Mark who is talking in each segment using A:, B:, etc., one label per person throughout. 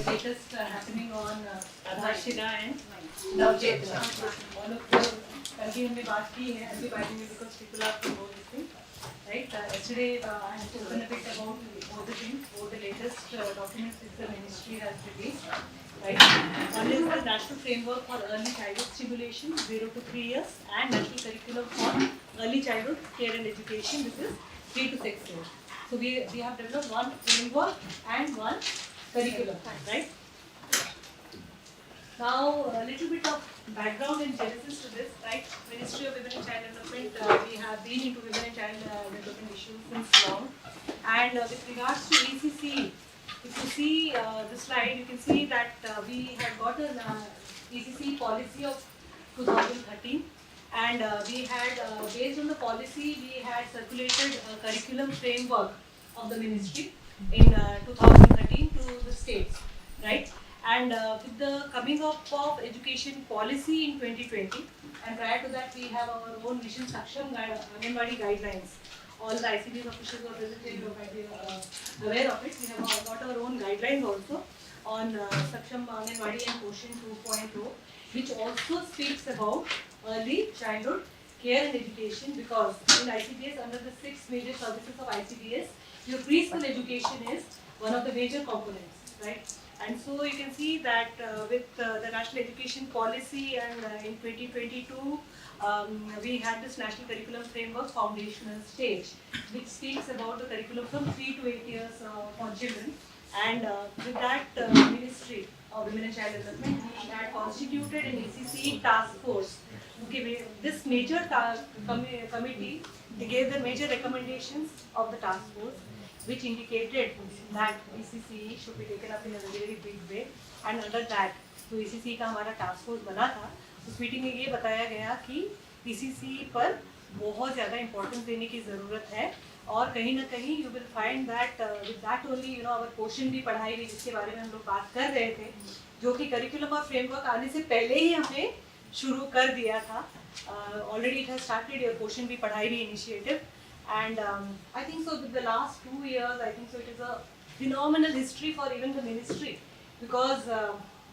A: latest happening on Adharshila and Navjit. All of you कल हमने बात की है अभी बात में because people are to know this thing, right? Yesterday I had spoken a bit about all the things, all the latest documents which the ministry has released, right? One is the National Framework for Early Childhood Stimulation 0 to 3 years and National Curriculum for Early Childhood Care and Education, which is 3 to 6 years. So we have developed one framework and one curriculum, right? Now a little bit of background and genesis to this, right? Ministry of Women and Child Development, we have been into women and child development issues since long. And with regards to ECC, if you see the slide, you can see that we had got an ECC policy of 2013. And we had, based on the policy, we had circulated a curriculum framework of the ministry in 2013 to the states, right? And with the coming up of education policy in 2020, and prior to that we have our own Mission Saksham Anganwadi guidelines. All the ICDS officials are present, aware of it. We have got our own guidelines also on Saksham Anganwadi and Poshan 2.0, which also speaks about early childhood care and education, because in ICDS, under the 6 major services of ICDS, your preschool education is one of the major components, right? And so you can see that with the National Education Policy, and in 2022 we had this National Curriculum Framework foundational stage, which speaks about the curriculum from 3 to 8 years for children. And with that Ministry of Women and Child Development, we had constituted an ECC task force. Okay, this major committee, they gave the major recommendations of the task force, which indicated that ECC should be taken up in a very big way. And under that, तो ECC का हमारा task force बना था, उस meeting में ये बताया गया कि ECC पर बहुत ज़्यादा importance देने की ज़रूरत है, और कहीं ना कहीं you will find that with that only our portion भी पढ़ाई गई, जिसके बारे में हम लोग बात कर रहे थे, जो कि करिकुलम और फ्रेमवर्क आने से पहले ही हमने शुरू कर दिया था. Already it has started, your portion भी पढ़ाई भी initiative. And I think so with the last 2 years, I think so it is a phenomenal history for even the ministry, because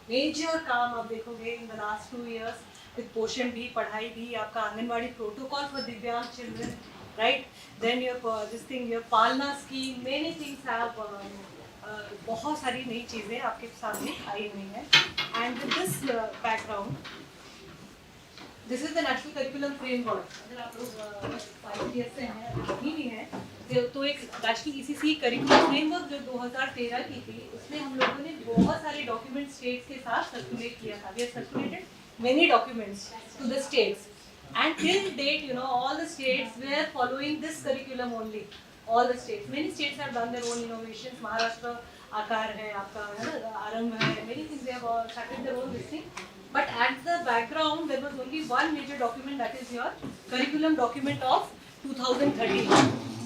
A: major काम आप देखोगे in the last 2 years with पोषण भी, पढ़ाई भी, आपका आंगनवाड़ी protocol for दिव्यांग children, right? Then your this thing, your पालना scheme, many things have बहुत सारी नई चीज़ें आपके सामने आई हुई हैं. And with this background, this is the national curriculum framework. अगर आप लोग ICDS से हैं, नहीं भी हैं, तो एक नेशनल ECC करिकुलम फ्रेमवर्क जो 2013 की थी, उसमें हम लोगों ने बहुत सारे डॉक्यूमेंट स्टेट्स के साथ सर्कुलेट किया था. We have circulated many documents to the states, and till date all the states were following this curriculum only. All the states, many states have done their own innovations. Maharashtra आकार है आपका, है ना, आरंभ है, many things they have started their own this thing. But at the background, there was only one major document, that is your curriculum document of 2013.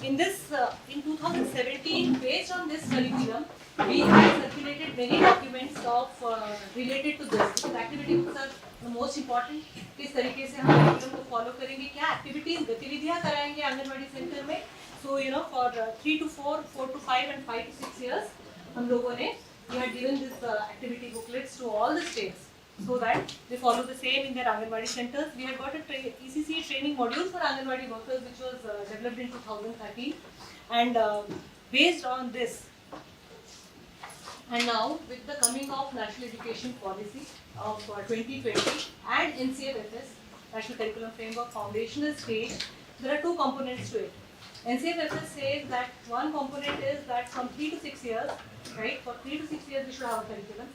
A: In this, in 2017, based on this curriculum, we have circulated many documents of related to this. Because activity books are the most important. किस तरीके से हम curriculum को follow करेंगे, क्या activities, गतिविधियाँ कराएंगे anganwadi centre में. So for 3 to 4, 4 to 5, and 5 to 6 years, हम लोगों ने we had given this activity booklets to all the states, so that they follow the same in their Anganwadi centers. We had got a ECC training module for Anganwadi workers, which was developed in 2013, and based on this, and now with the coming of National Education Policy of 2020 and NCFFS, National Curriculum Framework foundational stage, there are two components to it. NCFFS says that one component is that from 3 to 6 years, right? For 3 to 6 years we should have a curriculum.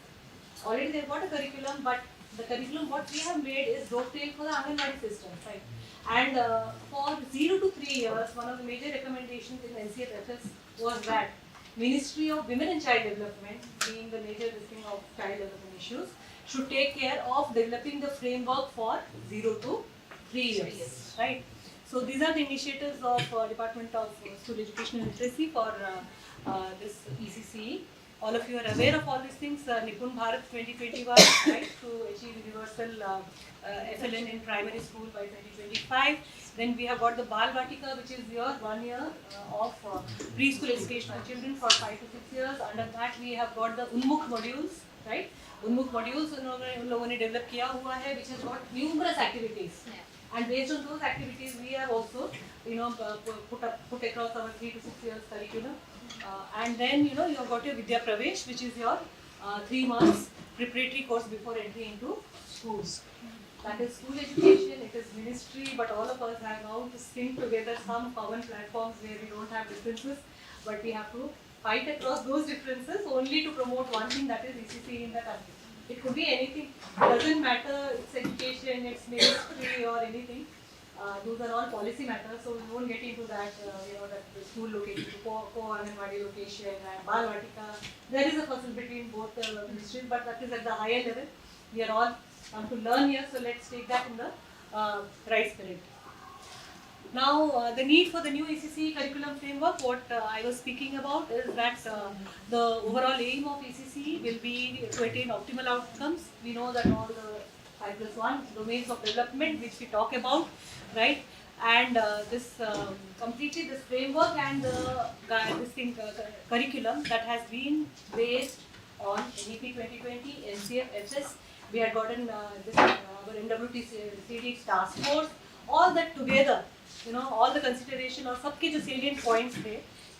A: Already they've got a curriculum, but the curriculum what we have made is dovetail for the Anganwadi system, right? And for 0 to 3 years, one of the major recommendations in NCFFS was that Ministry of Women and Child Development, being the major listing of child development issues, should take care of developing the framework for 0 to 3 years, right? So these are the initiatives of Department of School Education and Literacy for this ECC. All of you are aware of all these things. Nipun Bharat 2021, right, to achieve universal FLN in primary school by 2025. Then we have got the Bal Vatika, which is your 1 year of preschool education for children for 5 to 6 years. Under that we have got the Unmukh modules, right? Unmukh modules उन लोगों ने develop किया हुआ है, which has got numerous activities. And based on those activities, we have also, put across our 3 to 6 years curriculum. And then, you have got your Vidya Pravesh, which is your 3 months preparatory course before entry into schools. That is school education, it is ministry, but all of us have now to sing together some common platforms where we don't have differences, but we have to fight across those differences only to promote one thing, that is ECC in the country. It could be anything, doesn't matter, it's education, it's ministry or anything. Those are all policy matters, so we won't get into that, that the school location, co-Anganwadi location and Bal Vatika. There is a puzzle between both ministries, but that is at the higher level. We are all to learn here, so let's take that in the right spirit. Now, the need for the new ECC curriculum framework, what I was speaking about is that the overall aim of ECC will be to attain optimal outcomes. We know that all the 5+1 domains of development which we talk about, right? And this completely this framework and curriculum that has been based on NEP 2020, NCF, FS. We had gotten our MWT task force, all that together. All the consideration और सबके जो salient points थे,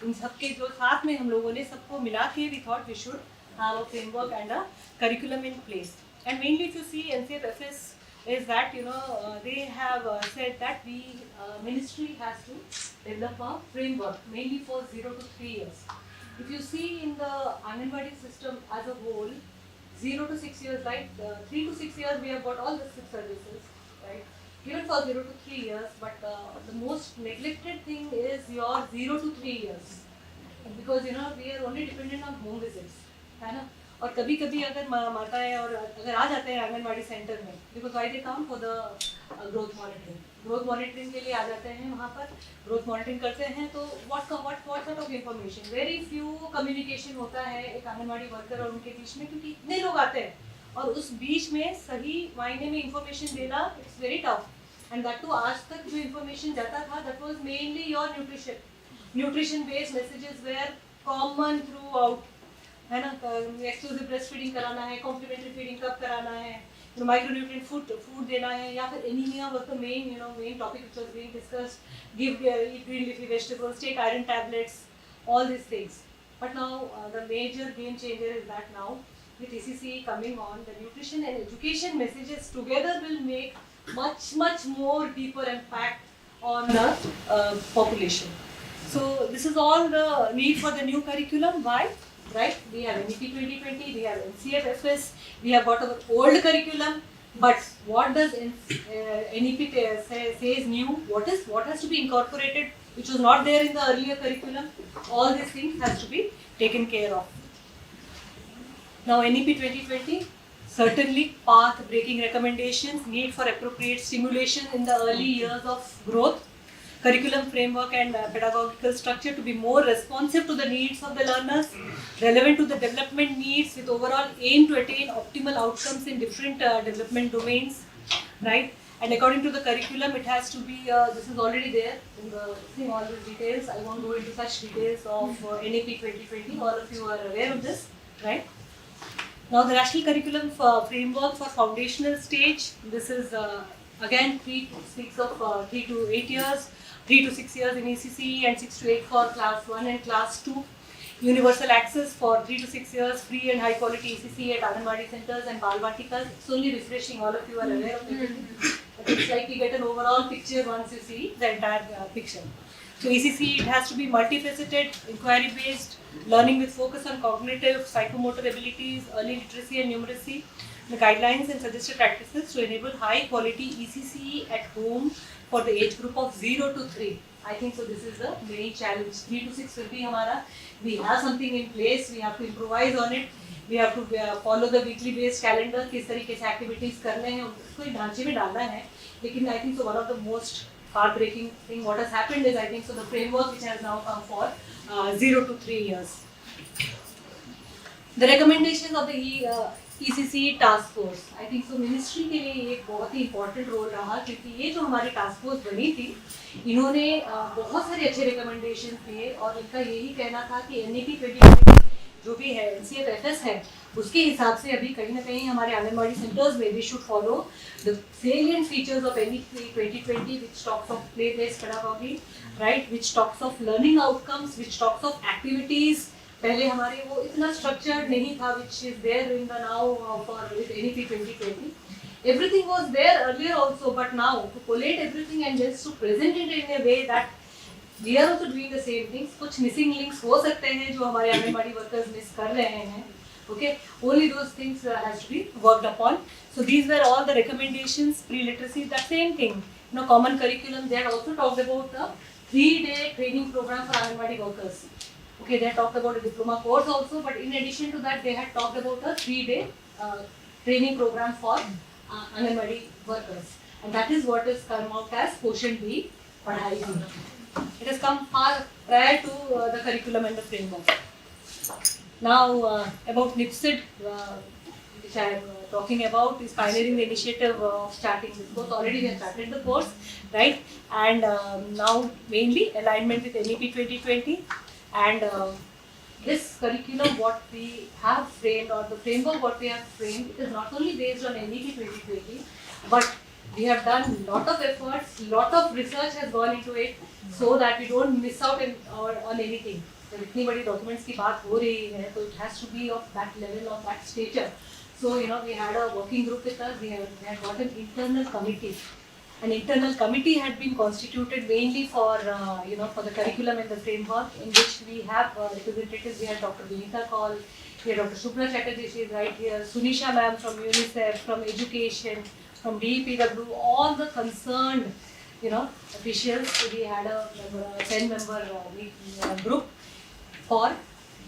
A: इन सबके जो साथ में हम लोगों ने सबको मिला के we thought we should have a framework and a curriculum in place. And mainly if you see NCFFS is that, they have said that the ministry has to develop a framework mainly for 0 to 3 years. If you see in the Anganwadi system as a whole, 0 to 6 years, right, 3 to 6 years we have got all the 6 services, right? Given for 0 to 3 years, but the most neglected thing is your 0 to 3 years, because we are only dependent on home visits, है ना? और कभी कभी अगर माताएं और अगर आ जाते हैं आंगनवाड़ी सेंटर में, because why they come for the growth monitoring के लिए आ जाते हैं, वहाँ पर ग्रोथ मॉनिटरिंग करते हैं, तो what sort of information, very few communication होता है एक आंगनवाड़ी वर्कर और उनके बीच में, क्योंकि इतने लोग आते हैं और उस बीच में सही मायने में इंफॉर्मेशन देना it's very tough. And that too आज तक जो इंफॉर्मेशन जाता था that was mainly your nutrition based messages were common throughout, है ना? एक्सक्लूसिव ब्रेस्ट फीडिंग कराना है, कॉम्प्लीमेंट्री फीडिंग कब कराना है, माइक्रोन्यूट्रिएंट फूड देना है, या फिर anaemia was the main topic which was being discussed, give eat green leafy vegetables, take iron tablets, all these things. But now the major game changer is that now with ECC coming on, the nutrition and education messages together will make much more deeper impact on the population. So this is all the need for the new curriculum. Why? Right? We have NEP 2020, we have NCFFS, we have got our old curriculum. But what does NEP says new? What has to be incorporated, which was not there in the earlier curriculum? All these things has to be taken care of. Now NEP 2020, certainly path-breaking recommendations, need for appropriate stimulation in the early years of growth, curriculum framework and pedagogical structure to be more responsive to the needs of the learners, relevant to the development needs, with overall aim to attain optimal outcomes in different development domains, right? And according to the curriculum, it has to be, this is already there in the all these details. I won't go into such details of NEP 2020. All of you are aware of this, right? Now the National Curriculum Framework for Foundational Stage, this is again speaks of 3 to 8 years, 3 to 6 years in ECC and 6 to 8 for class 1 and class 2. Universal access for 3 to 6 years, free and high quality ECC at Anganwadi centers and Bal Vatikas. It's only refreshing, all of you are aware of it. But it's like you get an overall picture once you see the entire picture. So ECC, it has to be multifaceted, inquiry based, learning with focus on cognitive, psychomotor abilities, early literacy and numeracy. The guidelines and suggested practices to enable high quality ECC at home for the age group of 0 to 3. I think so this is the main challenge. 3 to 6 will be hamara. We have something in place, we have to improvise on it. We have to follow the weekly based calendar, किस तरीके से activities करने हैं, उसको ढांचे में डालना है. लेकिन I think so one of the most heartbreaking thing what has happened is I think so the framework which has now come for 0 to 3 years. The recommendations of the ECC task force, I think so ministry के लिए एक बहुत ही important role रहा, क्योंकि ये जो हमारी task force बनी थी, इन्होंने बहुत सारे अच्छे रिकमेंडेशन दिए और इनका यही कहना था कि NEP 2020 जो भी है, NCFFS है, उसके हिसाब से अभी कहीं ना कहीं हमारे आंगनबाड़ी सेंटर्स में we should follow the salient features of NEP 2020 which talks of play based pedagogy, right, which talks of learning outcomes, which talks of activities. पहले हमारे वो इतना स्ट्रक्चर्ड नहीं था which is there in the now for with NEP 2020. Everything was there earlier also, but now to collate everything and just to present it in a way that we are also doing the same things. कुछ missing links हो सकते हैं जो हमारे anganwadi workers miss कर रहे हैं. Okay, only those things has to be worked upon. So these were all the recommendations. Pre-literacy, the same thing. You know, common curriculum. They had also talked about a 3-day training program for Anganwadi workers. Okay, they talked about a diploma course also, but in addition to that, they had talked about a 3-day training program for Anganwadi workers, and that is what has come out as Poshan B Padhai Bi. It has come far prior to the curriculum and the framework. Now about NIPSID, which I am talking about, is pioneering the initiative of starting this course. Already we have started the course, right? And now mainly alignment with NEP 2020. And this curriculum, what we have framed, or the framework what we have framed, it is not only based on NEP 2020, but we have done lot of efforts, lot of research has gone into it, so that we don't miss out on anything. जब इतनी बड़ी documents की बात हो रही है, तो it has to be of that level, of that stature. So you know, we had a working group with us. We had got an internal committee. An internal committee had been constituted mainly for for the curriculum and the framework, in which we have representatives. We had Dr. Vinita Kaul, we had Dr. Shubhra Chatterjee, she is right here, Sunisha ma'am from UNICEF, from education, from DPW, all the concerned officials. We had a 10-member group for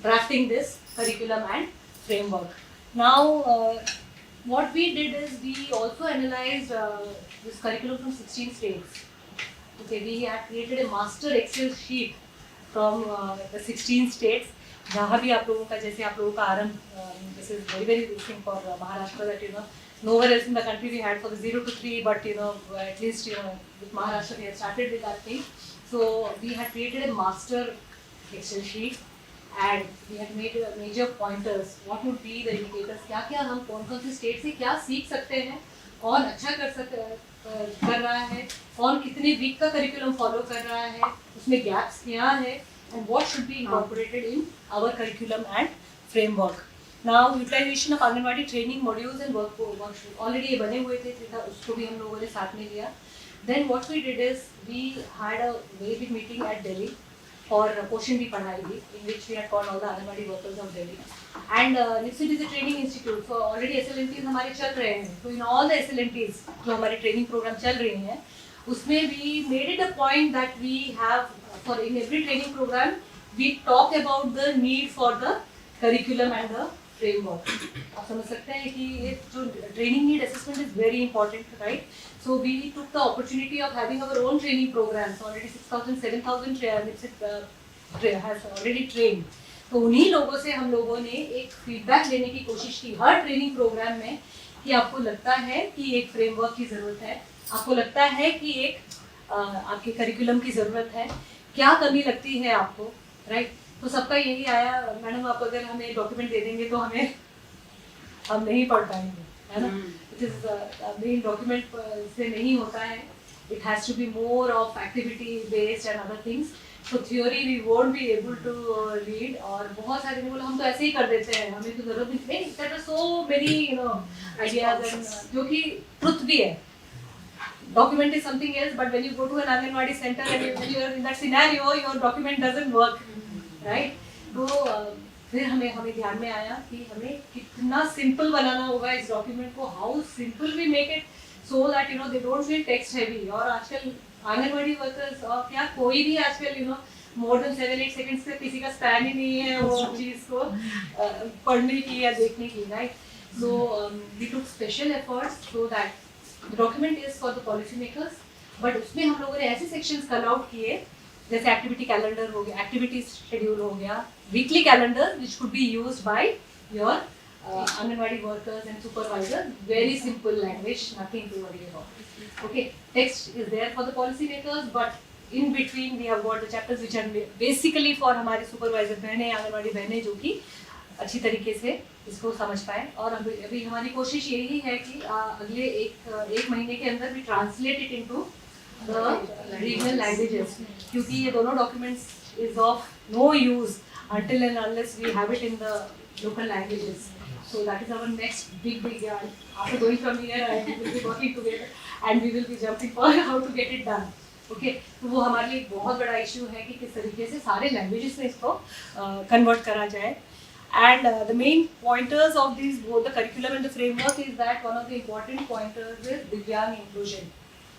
A: drafting this curriculum and framework. Now, what we did is we also analyzed this curriculum from 16 states. Okay, we had created a master Excel sheet from the 16 states. जहाँ भी आप लोगों का, जैसे आप लोगों का आरंभ, this is very interesting for Maharashtra, that nowhere else in the country we had for the 0 to 3, but at least with Maharashtra we had started with that thing. So we had created a master Excel sheet, and we had made major pointers. What would be the indicators? क्या क्या हम कौन से state से क्या सीख सकते हैं, कौन अच्छा कर रहा है, कौन कितने वीक का करिकुलम फॉलो कर रहा है, उसमें गैप्स क्या है, and what should be incorporated in our curriculum and framework. Now, utilization of anganwadi training modules and workshops already ये बने हुए थे, उसको भी हम लोगों ने साथ में लिया. Then what we did is we had a very big meeting at Delhi for Poshan B Padhai Bi, in which we had called all the Anganwadi workers of Delhi. And NIPSID is a training institute, so already SLNTs हमारे चल रहे हैं. So in all the SLNTs जो हमारे training program चल रहे हैं, उसमें we made it a point that we have, for in every training program, we talk about the need for the curriculum and the framework. आप समझ सकते हैं कि ये जो training need assessment is very important, right? So we took the opportunity of having our own training programs. Already 6,000, 7,000 has already trained. तो उन्हीं लोगों से हम लोगों ने एक फीडबैक लेने की कोशिश की हर ट्रेनिंग प्रोग्राम में, कि आपको लगता है कि एक फ्रेमवर्क की ज़रूरत है, आपको लगता है कि एक आपके करिकुलम की ज़रूरत है, क्या कमी लगती है आपको, राइट? तो सबका यही आया, मैडम आप अगर हमें डॉक्यूमेंट दे देंगे तो हम नहीं पढ़ पाएंगे, है ना? इट इज मेन डॉक्यूमेंट से नहीं होता है. It has to be more of activity based and other things. तो theory we won't be able to read. और बहुत सारे बोले हम तो ऐसे ही कर देते हैं, हमें तो जरूरत नहीं. There are so many ideas, and जो कि ट्रुथ भी है. Document is something else, but when you go to an Anganwadi center and when you are in that scenario, your document doesn't work, right? तो फिर हमें ध्यान में आया कि हमें कितना सिंपल बनाना होगा इस डॉक्यूमेंट को. How simple we make it so that they don't feel text heavy. और आजकल आंगनवाड़ी वर्कर्स और क्या कोई भी आजकल मोर देन 7-8 सेकंड्स से किसी का स्पैन ही नहीं है वो चीज़ को पढ़ने की या देखने की, right? So we took special efforts so that the document is for the policy makers, but उसमें हम लोगों ने ऐसे sections कल आउट किए, जैसे एक्टिविटी कैलेंडर हो गया, एक्टिविटी शेड्यूल हो गया, weekly calendar which could be used by your Anganwadi workers and supervisors. Very simple language, nothing to worry about. Okay, text is there for the policy makers, but in between we have got the chapters which are basically for हमारे supervisor बहनें, आंगनवाड़ी बहनें जो कि अच्छी तरीके से इसको समझ पाए. और अभी हमारी कोशिश यही है कि अगले एक महीने के अंदर भी translate it into the regional languages, क्योंकि ये दोनों documents is of no use until and unless we have it in the local languages. So that is our next big after going from here we will be working together and we will be jumping for how to get it done. Okay, तो वो हमारे लिए बहुत बड़ा issue है कि किस तरीके से सारे लैंग्वेजेस में इसको कन्वर्ट करा जाए. And the main pointers of these both the curriculum and the framework is that one of the important pointers is दिव्यांग inclusion.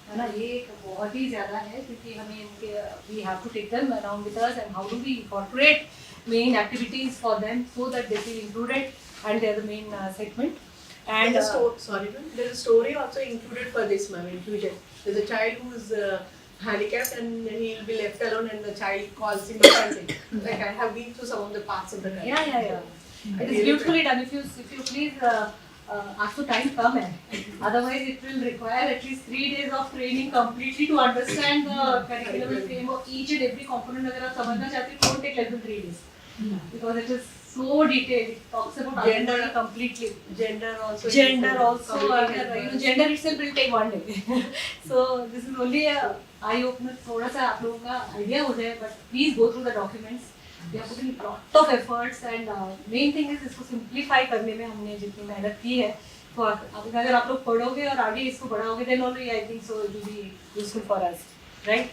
A: है ना, ये एक बहुत ही ज़्यादा है क्योंकि हमें इनके we have to take them along with us and how do we incorporate main activities for them so that they feel included and they are the main segment. And
B: there is a story also included for this, ma'am, inclusion. There's a child who is handicapped and he will be left alone and the child calls him a country. Like I have been through some of the parts of the country.
A: Yeah. It is beautifully done. If you please आपको time कम है, otherwise it will require at least 3 days of training completely to understand the curriculum and framework. Each and every component अगर आप समझना चाहते हो, won't take less than 3 days because it is so detailed. It talks about gender completely.
B: Gender also.
A: Gender itself will take 1 day. So this is only a eye opener. थोड़ा सा आप लोगों का idea हो जाए, but please go through the documents. We are putting lot of efforts and main thing is इसको simplify करने में हमने जितनी मेहनत की है, तो अगर आप लोग पढ़ोगे और आगे इसको बढ़ाओगे then only I think so it will be useful for us, right?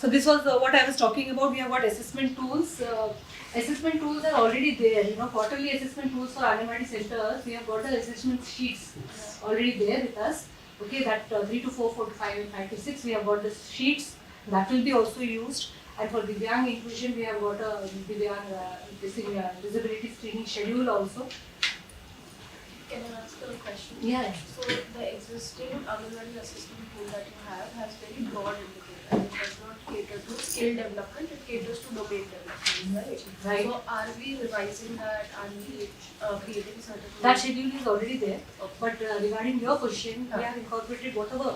A: So this was what I was talking about. We have got assessment tools. Assessment tools are already there. You know, quarterly assessment tools for Anganwadi centers. We have got the assessment sheets already there with us. Okay, that 3 to 4, 4 to 5, and 5 to 6. We have got the sheets that will be also used. And for Divyang inclusion, we have got a Divyang disability screening schedule also.
C: Can I ask a question?
A: Yeah.
C: So the existing Anganwadi assessment tool that you have has very broad indicator and it does not cater to skill development, it caters to domain development, right? So are we revising that and we creating certain
A: That schedule is already there.
C: Okay.
A: But regarding your question, we have incorporated whatever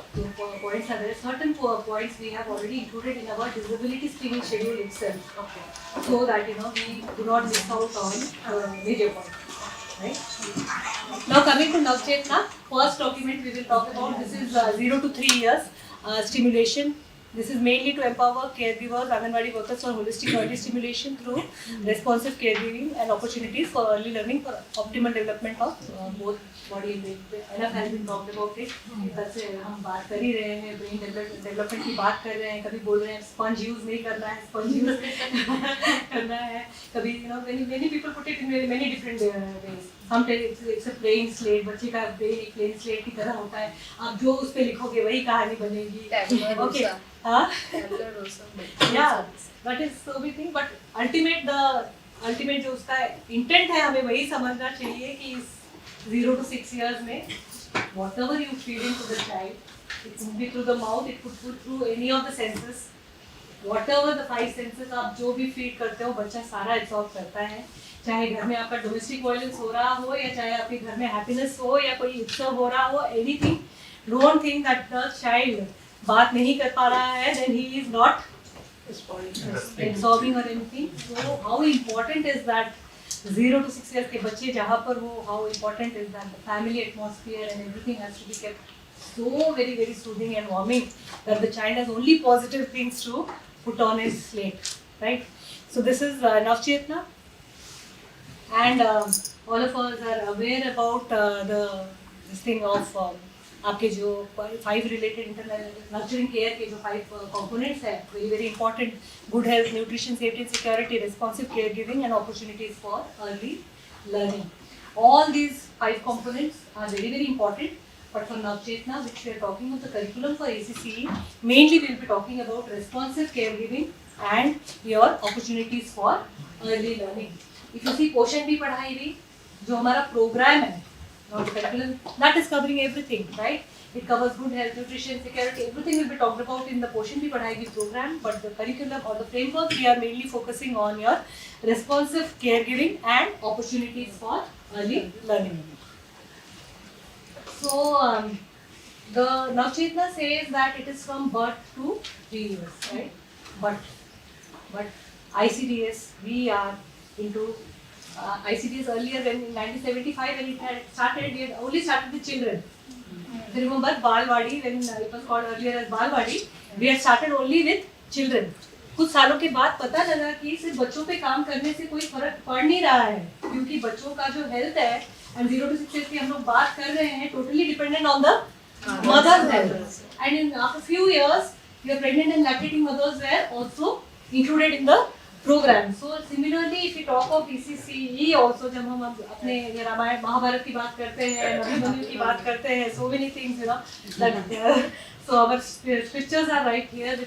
A: points are there. Certain points we have already included in our disability screening schedule itself.
C: Okay.
A: So that we do not miss out on major points. Right? Now coming to Navchetna, first document we will talk about. This is 0 to 3 years stimulation. This is mainly to empower caregivers, Anganwadi workers for holistic early stimulation through responsive caregiving and opportunities for early learning for optimal development of both body and brain. Enough has been talked about it. से हम बात कर ही रहे हैं, brain development की बात कर रहे हैं, कभी बोल रहे हैं sponge use नहीं करना है, sponge use करना है, कभी many people put it in many different ways. Sometimes it's a plain slate, बच्चे का brain एक plain slate की तरह होता है, आप जो उस पे लिखोगे वही कहानी बनेगी. Okay. हाँ? Yeah, that is so we think, but ultimate जो उसका intent है हमें वही समझना चाहिए कि इस 0 to 6 years में whatever you feed into the child, it could be through the mouth, it could be through any of the senses, whatever the 5 senses आप जो भी feed करते हो बच्चा सारा absorb करता है. चाहे घर में आपका डोमेस्टिक वायलेंस हो रहा हो या चाहे आपके घर में हैप्पीनेस हो या कोई उत्सव हो रहा हो, anything, don't think that the child बात नहीं कर पा रहा है, then he is not absorbing or anything. So how important is that 0 to 6 years के बच्चे जहाँ पर हो, how important is that the family atmosphere and everything has to be kept so very very soothing and warming that the child has only positive things to put on his slate, right? So this is Navchetna. And all of us are aware about this thing of आपके जो 5 related nurturing care के जो 5 components हैं, very very important: good health, nutrition, safety and security, responsive caregiving and opportunities for early learning. All these 5 components are very very important. But for Navchetna, which we are talking of the curriculum for ACCE, mainly we will be talking about responsive caregiving and your opportunities for early learning. If you see पोषण भी पढ़ाई भी, जो हमारा programme है, not curriculum, that is covering everything, right? It covers good health, nutrition, security, everything will be talked about in the पोषण भी पढ़ाई भी program. But the curriculum or the framework, we are mainly focusing on your responsive caregiving and opportunities for early learning. So the Navchetna says that it is from birth to 3 years, right? But ICDS, we are into ICDS earlier when in 1975 when it had started, we had only started with children. If you remember Balwadi, when it was called earlier as Balwadi, we had started only with children. कुछ सालों के बाद पता लगा कि सिर्फ बच्चों पे काम करने से कोई फर्क पड़ नहीं रहा है, क्योंकि बच्चों का जो हेल्थ है एंड 0 to 6 years की हम लोग बात कर रहे हैं, totally dependent on the mother's health. And in after few years, your pregnant and lactating mothers were also included in the program. So similarly, if we talk of ECCE also, जब हम अपने ये रामायण महाभारत की बात करते हैं, अभिमन्यु की बात करते हैं, so many things, you know, that so our scriptures are right here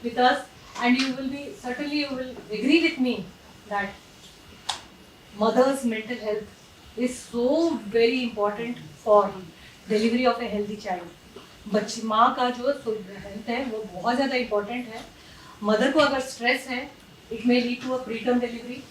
A: with us, and you will agree with me that mother's mental health is so very important for delivery of a healthy child. बच्ची माँ का जो health है वो बहुत ज़्यादा important है. Mother को अगर स्ट्रेस है, it may lead to a preterm delivery,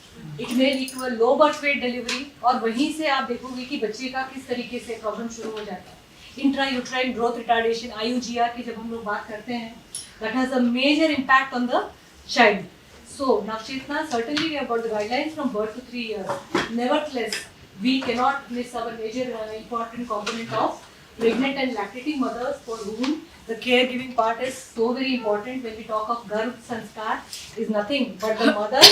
A: it may lead to a low birth weight delivery, और वहीं से आप देखोगे कि बच्चे का किस तरीके से प्रॉब्लम शुरू हो जाता है. Intra uterine growth retardation IUGR की जब हम लोग बात करते हैं, that has a major impact on the child. So Navchetna, certainly we have got the guidelines from birth to 3 years. Nevertheless, we cannot miss our major important component of pregnant and lactating mothers, for whom the caregiving part is so very important. When we talk of Garbh Sanskar, is nothing but the mother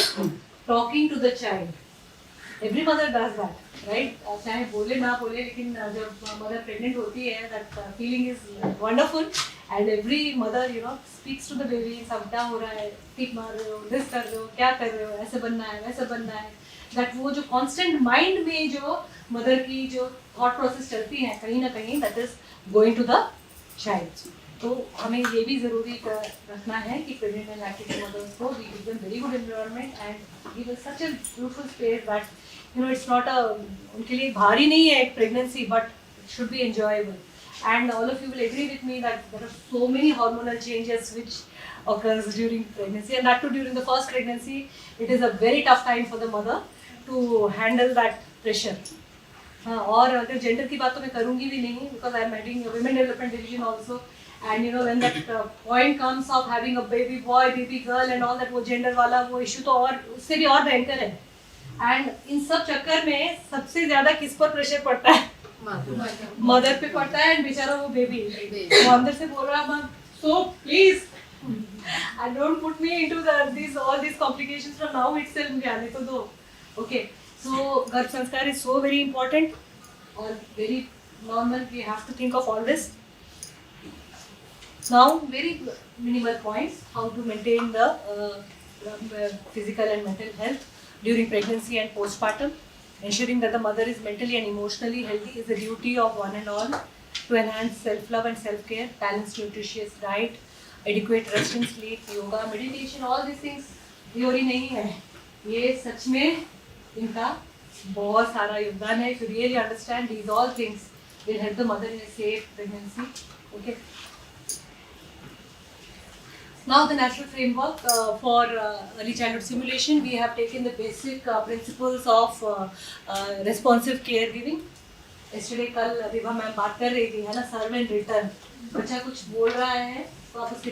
A: talking to the child. Every mother does that, right? चाहे बोले ना बोले, लेकिन जब mother pregnant होती है, that feeling is wonderful. And every mother, you know, speaks to the baby. सब क्या हो रहा है, टिक मार रहे हो, this कर रहे हो, क्या कर रहे हो, ऐसे बनना है, वैसे बनना है. That वो जो constant mind में जो mother की जो thought process चलती है कहीं ना कहीं, that is going to the child. तो हमें ये भी ज़रूरी रखना है कि pregnant and lactating mothers को we give them very good environment and give us such a beautiful space that, you know, it's not a, उनके लिए भारी नहीं है एक pregnancy, but it should be enjoyable. And all of you will agree with me that there are so many hormonal changes which occurs during pregnancy, and that too during the first pregnancy. It is a very tough time for the mother to handle that pressure. हाँ, और अगर gender की बात तो मैं करूँगी भी नहीं, because I am heading a women development division also, and you know when that point comes of having a baby boy, baby girl and all that, वो जेंडर वाला वो इशू तो और उससे भी और भयंकर है. एंड इन सब चक्कर में सबसे ज़्यादा किस पर प्रेशर पड़ता है? मदर पे पड़ता है, एंड बेचारा वो बेबी वो अंदर से बोल रहा है, so please and don't put me into all these complications from now itself, मुझे आने तो दो. Okay, so गर्भ संस्कार is so very important और very normal. We have to think of all this. Now very minimal points how to maintain the physical and mental health during pregnancy and postpartum. Ensuring that the mother is mentally and emotionally healthy is a duty of one and all. To enhance self-love and self-care, balanced nutritious diet, adequate rest and sleep, yoga, meditation, all these things theory नहीं है. ये सच में इनका बहुत सारा योगदान है. If you really understand these all things, will help the mother in a safe pregnancy. Okay. Now the natural framework for early childhood simulation, we have taken the basic principles of responsive caregiving. Yesterday कल Vibha ma'am बात कर रही थी, है ना, serve and return. बच्चा कुछ बोल रहा है तो आप उसके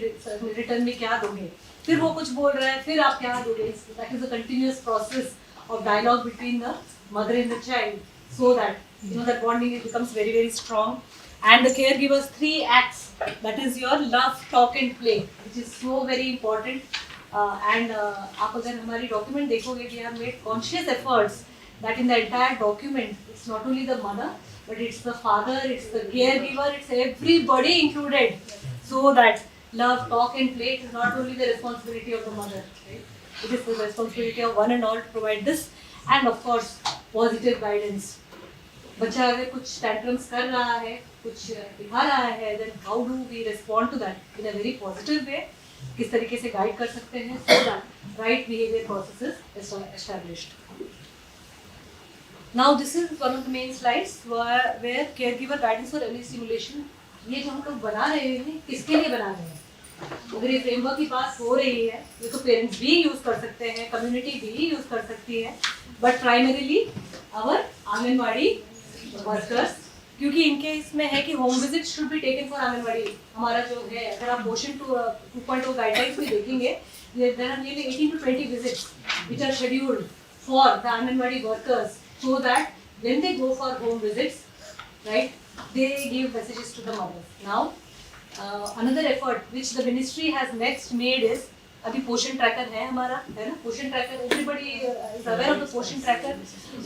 A: रिटर्न में क्या दोगे, फिर वो कुछ बोल रहा है फिर आप क्या दोगे. That is a continuous process of dialogue between the mother and the child, so that you know that bonding becomes very very strong. And the caregiver's 3 acts, that is your love, talk and play, which is so very important. And आप अगर हमारी document देखोगे, we have made conscious efforts that in the entire document, it's not only the mother, but it's the father, it's the caregiver, it's everybody included, so that love, talk and play is not only the responsibility of the mother, right? It is the responsibility of one and all to provide this, and of course positive guidance. बच्चा अगर कुछ tantrums कर रहा है, कुछ दिखा रहा है, then how do we respond to that in a very positive way? किस तरीके से guide कर सकते हैं, so that right behavior process is established. Now this is one of the main slides where caregiver guidance for early stimulation. ये जो हम लोग बना रहे हैं, किसके लिए बना रहे हैं? अगर ये फ्रेमवर्क की बात हो रही है, ये तो पेरेंट्स भी यूज कर सकते हैं, कम्युनिटी भी यूज कर सकती है, but primarily our anganwadi workers, क्योंकि इनके इसमें है कि home visit should be taken for anganwadi. हमारा जो है, अगर आप पोषण 2.0 गाइडलाइंस में देखेंगे, there are nearly 18 to 20 visits which are scheduled for the Anganwadi workers, so that when they go for home visits, right, they give messages to the mothers. Now, another effort which the ministry has next made is, अभी पोषण tracker है हमारा, है ना, पोषण tracker, everybody is aware of the पोषण tracker.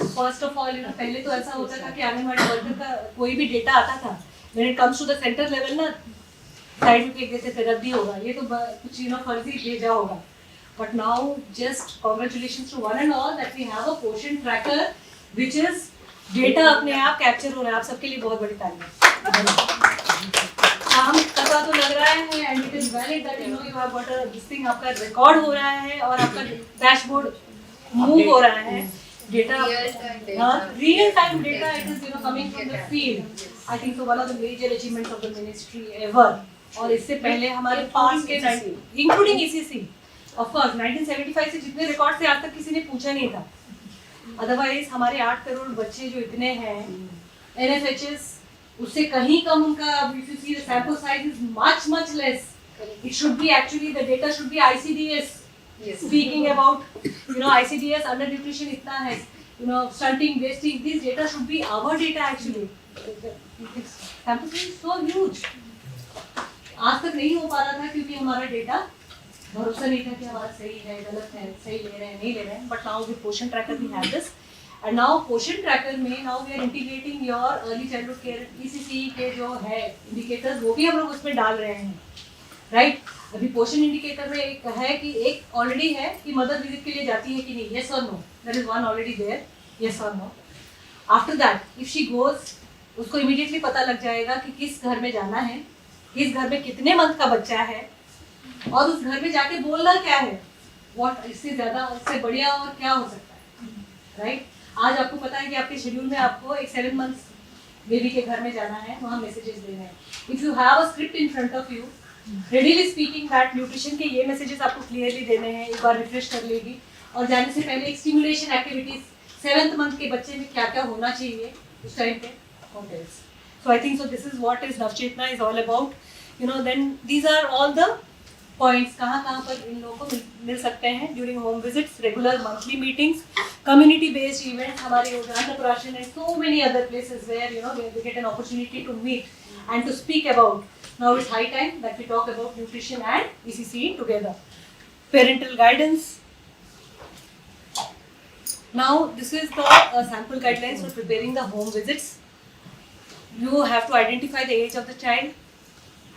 A: First of all, पहले तो ऐसा होता था कि आंगनवाड़ी वर्कर का कोई भी डेटा आता था, when it comes to the centre level ना, साइड में फेंक देते थे, रद्दी होगा, ये तो कुछ फर्जी भेजा होगा. But now just congratulations to one and all that we have a Poshan tracker which is data अपने आप कैप्चर हो रहा है. आप सबके लिए बहुत बड़ी तालियां. काम पता तो लग रहा है, and it is valid that you have got a this thing, आपका रिकॉर्ड हो रहा है और आपका डैशबोर्ड मूव हो रहा है. Data, real time data, it is coming from the field. I think so one of the major achievements of the ministry ever. और इससे पहले हमारे पास के इंक्लूडिंग ईसीसी, ऑफ कोर्स 1975 से जितने रिकॉर्ड थे आज तक किसी ने पूछा नहीं था. अदरवाइज हमारे 8 करोड़ बच्चे जो इतने हैं, एनएफएचएस उससे कहीं कम उनका, if you see the sample size is much less. It should be actually, the data should be ICDS. Yes. Speaking about ICDS, undernutrition इतना है, stunting, wasting, these data should be our data actually. Sample size is so huge. आज तक नहीं हो पा रहा था क्योंकि हमारा डेटा, भरोसा नहीं था कि हमारा सही है, गलत है, सही ले रहे हैं, नहीं ले रहे हैं. But now with Poshan tracker we have this. And now Poshan tracker में now we are integrating your early childhood care ECC के जो है इंडिकेटर्स, वो भी हम लोग उसमें डाल रहे हैं, राइट. अभी पोषण इंडिकेटर में एक है कि एक ऑलरेडी है कि मदर विजिट के लिए जाती है कि नहीं, येस और no. There is one already there, yes और no. After that if she goes, उसको इमीडिएटली पता लग जाएगा कि किस घर में जाना है, किस घर में कितने मंथ का बच्चा है, और उस घर में जाके बोलना क्या है. व्हाट, इससे ज्यादा, इससे बढ़िया और क्या हो सकता है, राइट. आज आपको पता है कि आपके शेड्यूल में आपको एक 7 months बेबी के घर में जाना है, वहाँ मैसेजेस देने हैं. If you have a script in front of you, readily speaking that nutrition के ये मैसेजेस आपको क्लियरली देने हैं, एक बार रिफ्रेश कर लेगी. और जाने से पहले एक स्टिमुलेशन एक्टिविटीज, 7th month के बच्चे में क्या क्या होना चाहिए उस टाइम पे contacts. So I think so this is what is Navchetna is all about. Then these are all the points, कहाँ पर इन लोगों को मिल सकते हैं during home visits, regular monthly meetings, community based events. हमारे Annapurashan and so many other places where they get an opportunity to meet and to speak about. Now it's high time that we talk about nutrition and ECC together. Parental guidance. Now this is the sample guidelines for preparing the home visits. You have to identify the age of the child.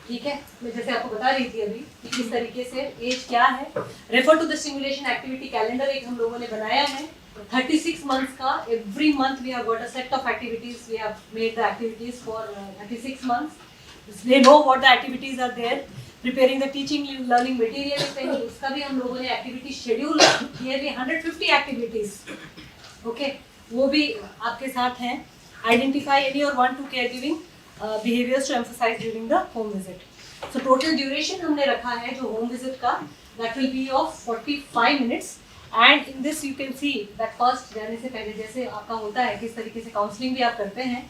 A: ठीक है, मैं जैसे आपको बता रही थी अभी कि किस तरीके से एज क्या है. Refer to the stimulation activity calendar, एक हम लोगों ने बनाया है 36 months का. Every month we have got a set of activities, we have made the activities for 36 months. They know what the activities are there. Preparing the teaching learning material, कहीं उसका भी हम लोगों ने एक्टिविटी शेड्यूल नियरली 150 एक्टिविटीज. Okay, वो भी आपके साथ हैं. आइडेंटिफाई एनी और 1-2 care giving behaviors to emphasize during the home visit. So total duration हमने रखा है जो home visit का, that will be of 45 minutes. And in this you can see that first जाने से पहले जैसे आपका होता है किस तरीके से काउंसलिंग भी आप करते हैं,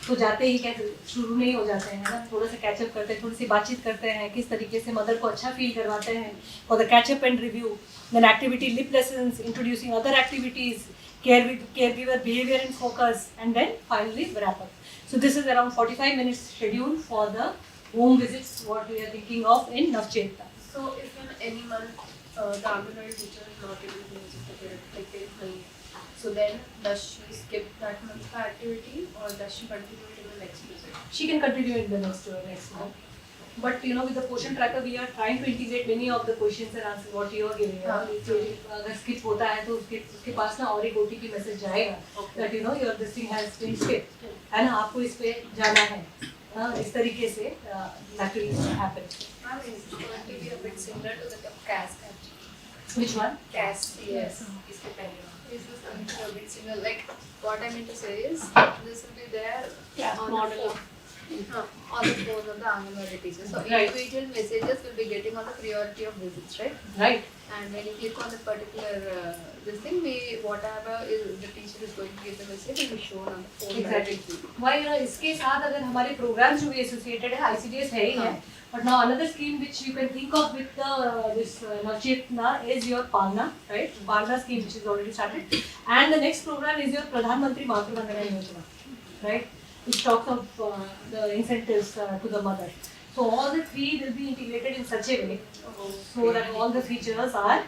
A: तो जाते ही कैसे शुरू में ही हो जाते हैं ना, थोड़ा सा कैचअप करते हैं, थोड़ी सी बातचीत करते हैं, किस तरीके से मदर को अच्छा फील करवाते हैं for the catch-up and review. Then activity lip lessons, introducing other activities, caregiver behavior and focus, and then finally wrap up. So this is around 45 minutes schedule for the home visits what we are thinking of in Navchetna.
C: So if in any month the Anganwadi teacher is not able to visit the parent, like there is nahi, so then does she skip that month's activity or does she continue it in the next visit?
A: She can continue in the next month. But with the portion tracker we are trying to integrate many of the questions and answers what you are giving. अगर skip होता है तो उसके पास ना और एक OTP message जाएगा that your this thing has been skipped, है ना, आपको इस पे जाना है. इस तरीके से that will happen.
C: Ma'am, is it going to be a bit similar to the CAS?
A: Which one?
C: CAS.
A: Yes.
C: इसके पहले. Is this going to be a bit similar? Like what I mean to say is this will be there
A: CAS
C: on
A: model.
D: on the phone of the Anganwadi teacher. So
A: Right.
D: individual messages will be getting on the priority of visits, right?
A: Right.
D: And when you click on the particular this thing, whatever is the teacher is going to give the message will be shown on the phone.
A: Exactly.
D: directly.
A: Why इसके साथ अगर हमारे programme जो भी associated है ICDS है ही है, but now another scheme which you can think of with this Navchetna is your Palna, right? Palna scheme which is already started, and the next program is your Pradhan Mantri Matru Vandana Yojana, right? Which talks of the incentives to the mother. So all the three will be integrated in such a way so that all the features are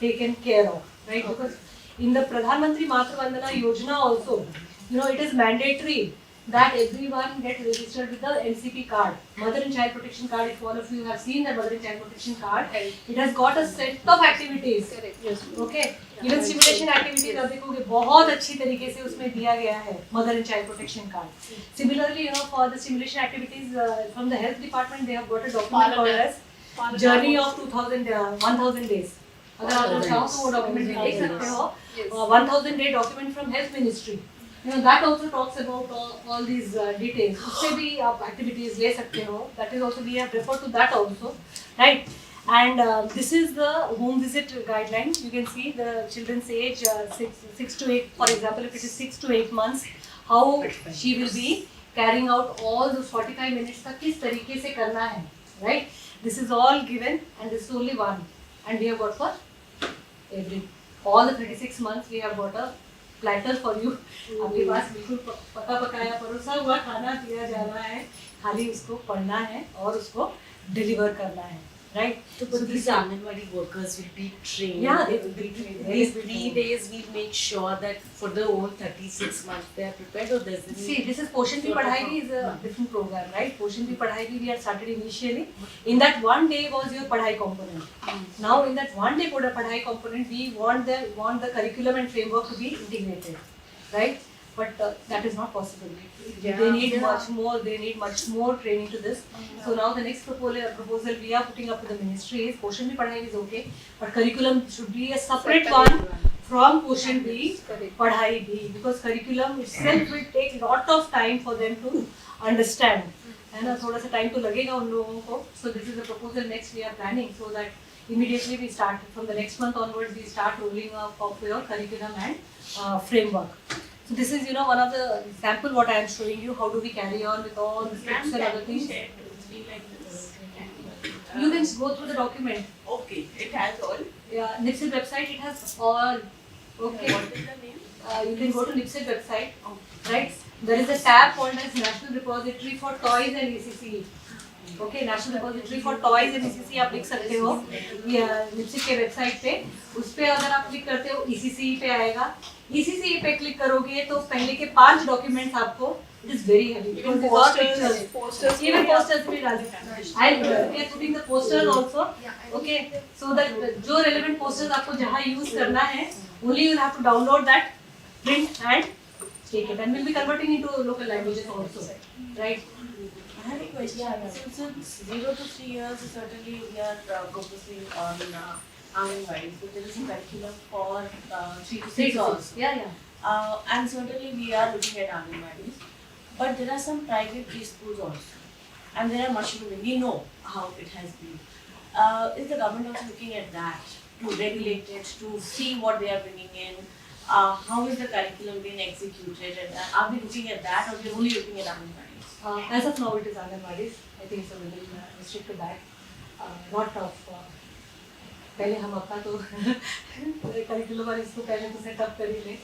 A: taken care of, right? Because in the Pradhan Mantri Matru Vandana Yojana also, it is mandatory that everyone get registered with the MCP card, Mother and Child Protection Card. If all of you have seen the Mother and Child Protection Card, it has got a set of activities.
D: Correct.
B: Yes.
A: Okay, even stimulation activities आप देखोगे बहुत अच्छी तरीके से उसमें दिया गया है Mother and Child Protection Card. Similarly, for the stimulation activities from the health department, they have got a document called as Journey of 1000 days. अगर आप चाहो तो वो document भी देख सकते हो. 1000 day document from Health Ministry. That also talks about all these details. उससे भी आप activities ले सकते हो. That is also, we have referred to that also, right? And this is the home visit guideline. You can see the children's age 6 to 8. For example, if it is 6 to 8 months, how she will be carrying out all those 45 minutes तक किस तरीके से करना है, right? This is all given, and this is only one. And we have got for all the 36 months we have got a platter for you. आपके पास बिल्कुल पका पकाया परोसा हुआ खाना दिया जा रहा है, खाली उसको पढ़ना है और उसको डिलीवर करना है, right?
E: So these Anganwadi workers will be trained.
A: Yeah, they will be trained.
E: These 3 days we make sure that for the whole 36 months they are prepared, or there's
A: See, this is Poshan Bhi Padhai Bhi is a different program, right? Poshan Bhi Padhai Bhi we had started initially. In that one day was your Padhai component. Now in that one day Padhai component, we want the curriculum and framework to be integrated, right? But that is not possible. They need much more. They need much more training to this. So now the next proposal we are putting up to the ministry is Poshan Bhi Padhai is okay, but curriculum should be a separate one from Poshan Bhi Padhai Bhi, because curriculum itself will take lot of time for them to understand. है ना, थोड़ा सा time तो लगेगा उन लोगों को. So this is the proposal next we are planning, so that immediately we start from the next month onwards we start rolling up of your curriculum and framework. So this is one of the sample what I am showing you. How do we carry on with all the steps and other things? You can go through the document.
E: Okay, it has all.
A: Yeah, NIPSED website, it has all. Okay.
E: What is the name?
A: You can go to NIPSED website, right? There is a tab called as National Repository for Toys and ECCE. Okay, National Repository for Toys and ECCE आप लिख सकते हो NIPSED के website पे. उस पे अगर आप क्लिक करते हो ECCE पे आएगा. ECCE पे क्लिक करोगे तो पहले के 5 डॉक्यूमेंट्स आपको, it is very heavy.
B: Even
A: Because all
B: posters,
A: pictures, even posters भी डाल सकते हैं. We are putting the posters also. Okay, so that जो relevant posters आपको जहाँ use करना है, only you have to download that, print and take it, and we'll be converting into local languages also, right?
E: I have a question. Since 0 to 3 years, certainly we are focusing on Anganwadi. So there is a curriculum for 3 to 6 also.
A: Yeah.
E: And certainly we are looking at Anganwadis. But there are some private preschools also. And there are mushrooms. We know how it has been. Is the government also looking at that to regulate it, to see what they are bringing in? How is the curriculum being executed? And are we looking at that, or we are only looking at Anganwadis?
A: As of now, it is Anganwadis. I think it's a little restricted to that. Not of. पहले हम अपना तो curriculum और इसको पहले तो set up कर ही ले,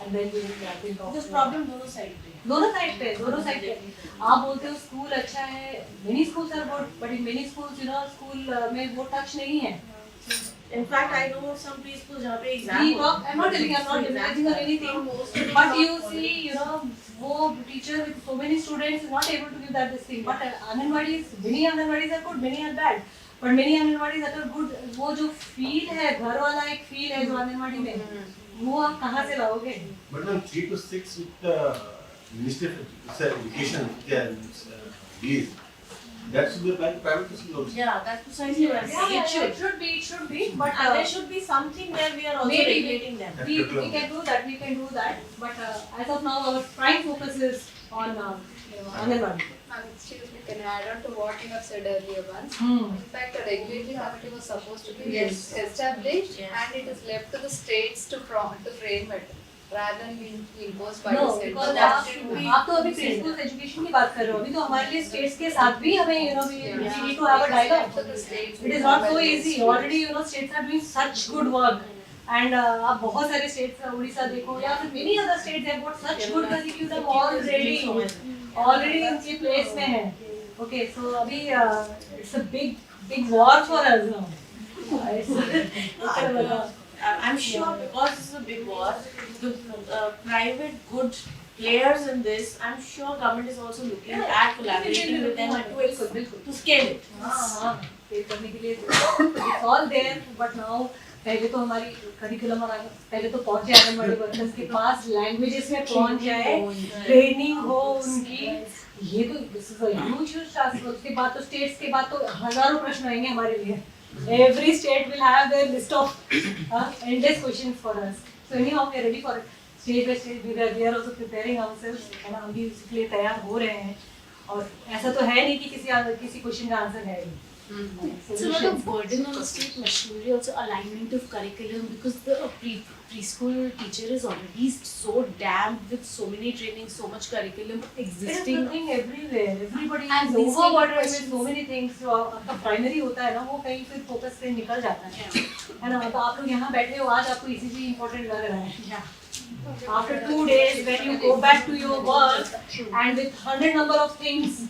A: and then we will think of.
E: Because problem दोनों साइड पे.
A: दोनों साइड पे आप बोलते हो स्कूल अच्छा है, many schools are good, but in many schools school में वो टच नहीं है.
E: In fact, I know some preschools जहाँ पे exam.
A: I'm not telling, I'm not demanding or anything, but you see, वो teacher with so many students is not able to give that this thing. But many Anganwadis are good, many are bad. But many Anganwadis that are good, वो जो feel है, घर वाला एक feel है जो Anganwadi में, वो आप कहाँ से लाओगे?
F: But when 3 to 6 with the Ministry of Education, these, that should be by the private school also.
E: Yeah, that's precisely what I'm saying. It should.
A: It should be, but
E: And there should be something where we are also
A: maybe
E: regulating them.
A: we can do that, but as of now our prime focus is on Anganwadi.
D: Excuse me, can I add on to what you have said earlier once?
A: Hmm.
D: In fact, a regulatory committee was supposed to be
E: Yes.
D: established,
E: Yes.
D: and it is left to the states to frame it rather than being imposed by
A: No,
D: the center.
A: because
E: that
A: आप
E: should be
A: आप तो अभी pre school education की बात कर रहे हो, अभी तो हमारे लिए स्टेट्स के साथ भी हमें we need to have a dialogue.
D: To the states.
A: It is not so easy. Already states are doing such good work. And आप बहुत सारे states उड़ीसा देखो या फिर many other states have got such good curriculum already इनके place में है. Okay, so अभी it's a big war for us now.
E: I'm sure because this is a big war, the private good players in this, I'm sure government is also looking at collaborating with them to scale it.
A: हाँ पे करने के लिए it's all there, but now पहले तो हमारी curriculum और पहले तो पहुंचे आंगनवाड़ी वर्कर्स के पास, लैंग्वेजेस में पहुंच जाए, ट्रेनिंग हो उनकी, ये तो this is a huge task. उसके बाद तो स्टेट्स के बाद तो हजारों प्रश्न आएंगे हमारे लिए. Every state will have their list of endless questions for us. So anyhow we are ready for it. Stage by stage we are also preparing ourselves. है ना, हम भी उसके लिए तैयार हो रहे हैं. और ऐसा तो है नहीं कि किसी क्वेश्चन का आंसर है.
G: It's a lot of burden on the state machinery, also alignment of curriculum, because the preschool teacher is already so damned with so many trainings, so much curriculum
A: It is
G: existing.
A: the thing everywhere. Everybody
G: And
A: is
G: these kind of
A: overburdened with
G: questions-
A: so many things. जो आपका primary होता है ना, वो कहीं फिर focus से निकल जाता है ना. तो आप लोग यहाँ बैठे हो, आज आपको इसी इम्पोर्टेंट लग रहा है. After 2 days, when you go back to your work and with 100 number of things,